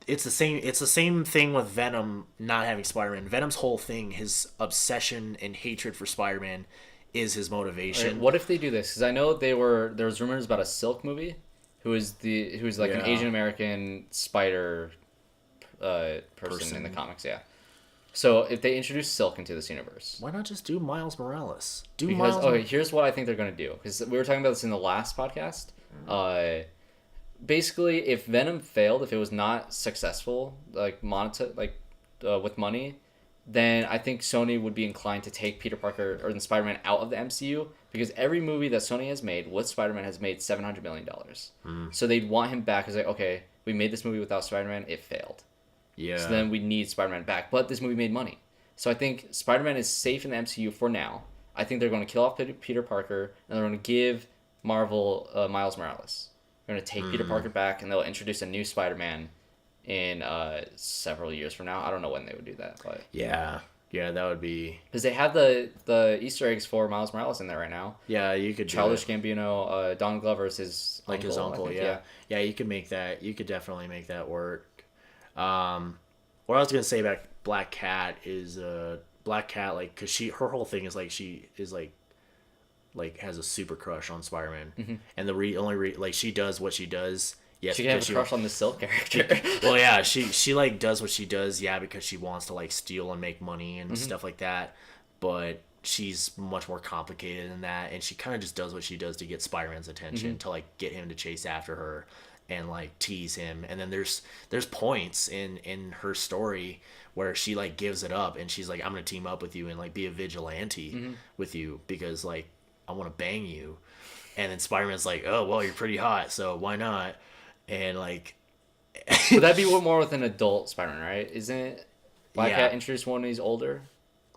it's the same. It's the same thing with Venom not having Spider-Man. Venom's whole thing, his obsession and hatred for Spider-Man, is his motivation. Right, what if they do this? Because I know there was rumors about a Silk movie, who's like an Asian American spider person in the comics. Yeah. So if they introduce Silk into this universe, why not just do Miles Morales? Here's what I think they're gonna do. Because we were talking about this in the last podcast. Basically, if Venom failed, if it was not successful, like with money, then I think Sony would be inclined to take Peter Parker or Spider-Man out of the MCU because every movie that Sony has made with Spider-Man has made $700 million. So they'd want him back as like, okay, we made this movie without Spider-Man, it failed. Yeah. So then we need Spider-Man back, but this movie made money. So I think Spider-Man is safe in the MCU for now. I think they're going to kill off Peter Parker and they're going to give Marvel Miles Morales. They're going to take Peter Parker back and they'll introduce a new Spider-Man in several years from now. I don't know when they would do that, but yeah, that would be because they have the Easter eggs for Miles Morales in there right now. Yeah, you could Childish Gambino, Don Glover's his uncle. Yeah, you could make that. You could definitely make that work. What I was gonna say about Black Cat is Black Cat, like, cause her whole thing is like she is like has a super crush on Spider-Man, and the she does what she does. Yes, she can have a crush on the Silk character. Well, yeah, she like does what she does, because she wants to like steal and make money and stuff like that. But she's much more complicated than that, and she kind of just does what she does to get Spider-Man's attention, to like get him to chase after her and like tease him. And then there's points in her story where she like gives it up and she's like, I'm gonna team up with you and like be a vigilante with you because like I want to bang you. And then Spider-Man's like, oh well, you're pretty hot, so why not? And like, would that be more with an adult Spider-Man, right? Isn't it Black Cat introduced when he's older,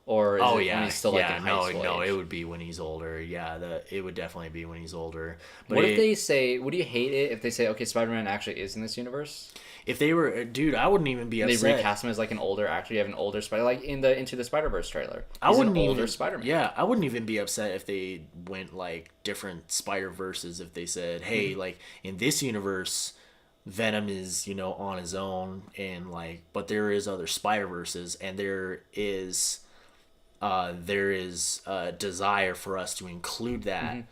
or is it when he's still like in high school? No, it would be when he's older. Yeah, it would definitely be when he's older. But what if they say? Would you hate it if they say, okay, Spider-Man actually is in this universe? If they were, dude, I wouldn't even be upset. They recast him as like an older actor. You have an older Spider, like in the Into the Spider-Verse trailer. I wouldn't an older Spider-Man. Yeah, I wouldn't even be upset if they went like different Spider-Verses. If they said, hey, like in this universe, Venom is, on his own, and like, but there is other Spider-Verses, and there is a desire for us to include that.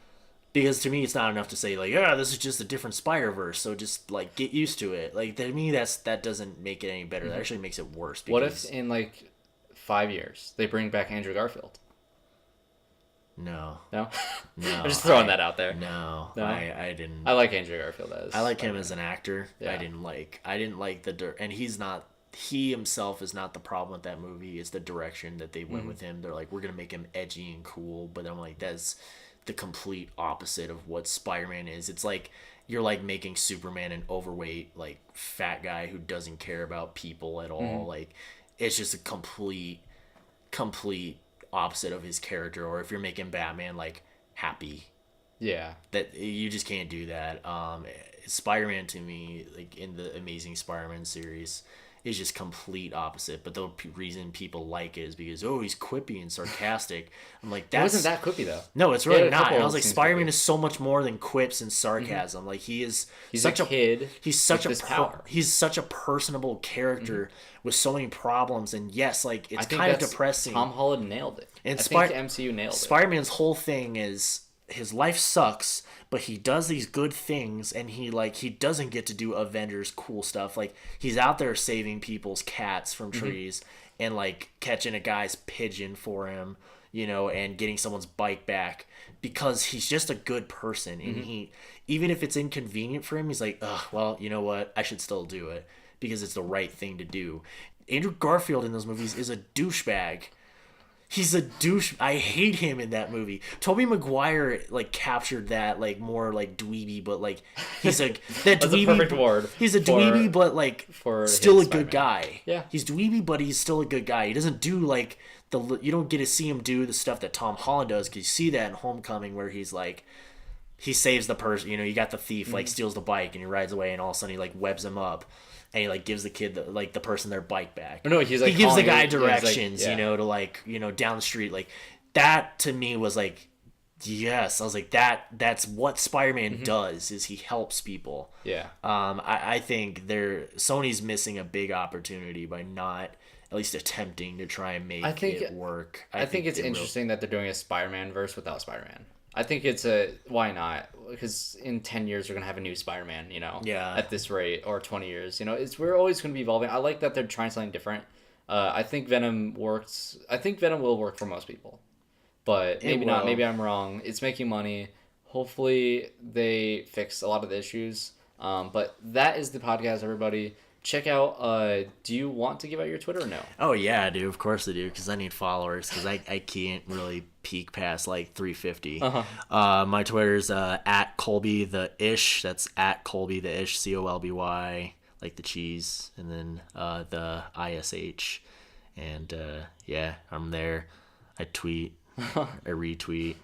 Because to me, it's not enough to say like, this is just a different Spider-Verse, so just like get used to it. Like to me, that doesn't make it any better. That actually makes it worse. What if in like 5 years they bring back Andrew Garfield? No. I'm just throwing that out there. No, I didn't. I like Andrew Garfield as. I like him as an actor. Yeah. I didn't like and he's not. He himself is not the problem with that movie. It's the direction that they went with him. They're like, we're gonna make him edgy and cool, but I'm like, that's the complete opposite of what Spider-Man is. It's like you're like making Superman an overweight, like fat guy who doesn't care about people at all. Like it's just a complete opposite of his character. Or if you're making Batman like happy, that you just can't do that. Spider-Man to me, like in the Amazing Spider-Man series, is just complete opposite. But the reason people like it is because he's quippy and sarcastic. I'm like, that wasn't that quippy though. No, it's really not. And I was like, Spider-Man is so much more than quips and sarcasm. Like he's such a kid. He's such with power. He's such a personable character with so many problems. And yes, like it's kind of depressing. Tom Holland nailed it. And I think the MCU nailed it. Spider-Man's whole thing is his life sucks, but he does these good things, and he doesn't get to do Avengers cool stuff. Like he's out there saving people's cats from trees, and like catching a guy's pigeon for him, you know, and getting someone's bike back because he's just a good person. And he, even if it's inconvenient for him, he's like, ugh, well, you know what? I should still do it because it's the right thing to do. Andrew Garfield in those movies is a douchebag. He's a douche. I hate him in that movie. Tobey Maguire like captured that like more like dweeby, but like he's like that That's dweeby. a perfect word. He's a dweeby, but like for still a his good Spider-Man. guy. Yeah. He's dweeby, but he's still a good guy. He doesn't do like you don't get to see him do the stuff that Tom Holland does, because you see that in Homecoming where he's like, he saves the person. You know, you got the thief like steals the bike and he rides away, and all of a sudden he like webs him up. And he like gives the kid the person their bike back. No, he's like he gives the guy like, directions, yeah. you know, to like, you know, down the street. Like that to me was like, yes, I was like that's what Spider-Man does, is he helps people. Yeah. I think Sony's missing a big opportunity by not at least attempting to try and make it work. I think it's interesting that they're doing a Spider-Man verse without Spider-Man. I think why not? Because in 10 years we're gonna have a new Spider-Man, you know. Yeah. At this rate, or 20 years, you know, we're always gonna be evolving. I like that they're trying something different. I think Venom works. I think Venom will work for most people, but maybe not. Maybe I'm wrong. It's making money. Hopefully they fix a lot of the issues. But that is the podcast, everybody. Check out, do you want to give out your Twitter or no? Oh, yeah, I do. Of course I do, because I need followers, because I can't really peak past, like, 350. My Twitter's at Colby the Ish. That's at Colby the Ish, Colby, like the cheese, and then the ISH. And, yeah, I'm there. I tweet. I retweet.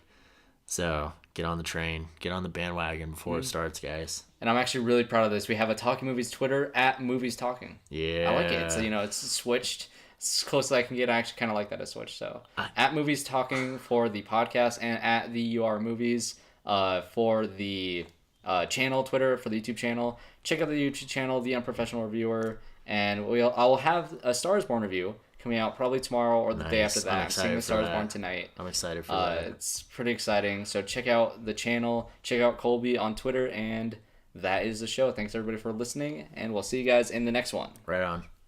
So, get on the train. Get on the bandwagon before it starts, guys. And I'm actually really proud of this. We have a Talking Movies Twitter at Movies Talking. Yeah. I like it. So, you know, it's switched. It's as close as I can get. I actually kind of like that it's switched. So, at Movies Talking for the podcast, and at the UR Movies for the channel, Twitter, for the YouTube channel. Check out the YouTube channel, The Unprofessional Reviewer. And I will have a Star Wars Born review coming out probably tomorrow or the day after that. I'm seeing the Star Wars Born tonight. I'm excited for that. It's pretty exciting. So check out the channel. Check out Colby on Twitter. And that is the show. Thanks everybody for listening. And we'll see you guys in the next one. Right on.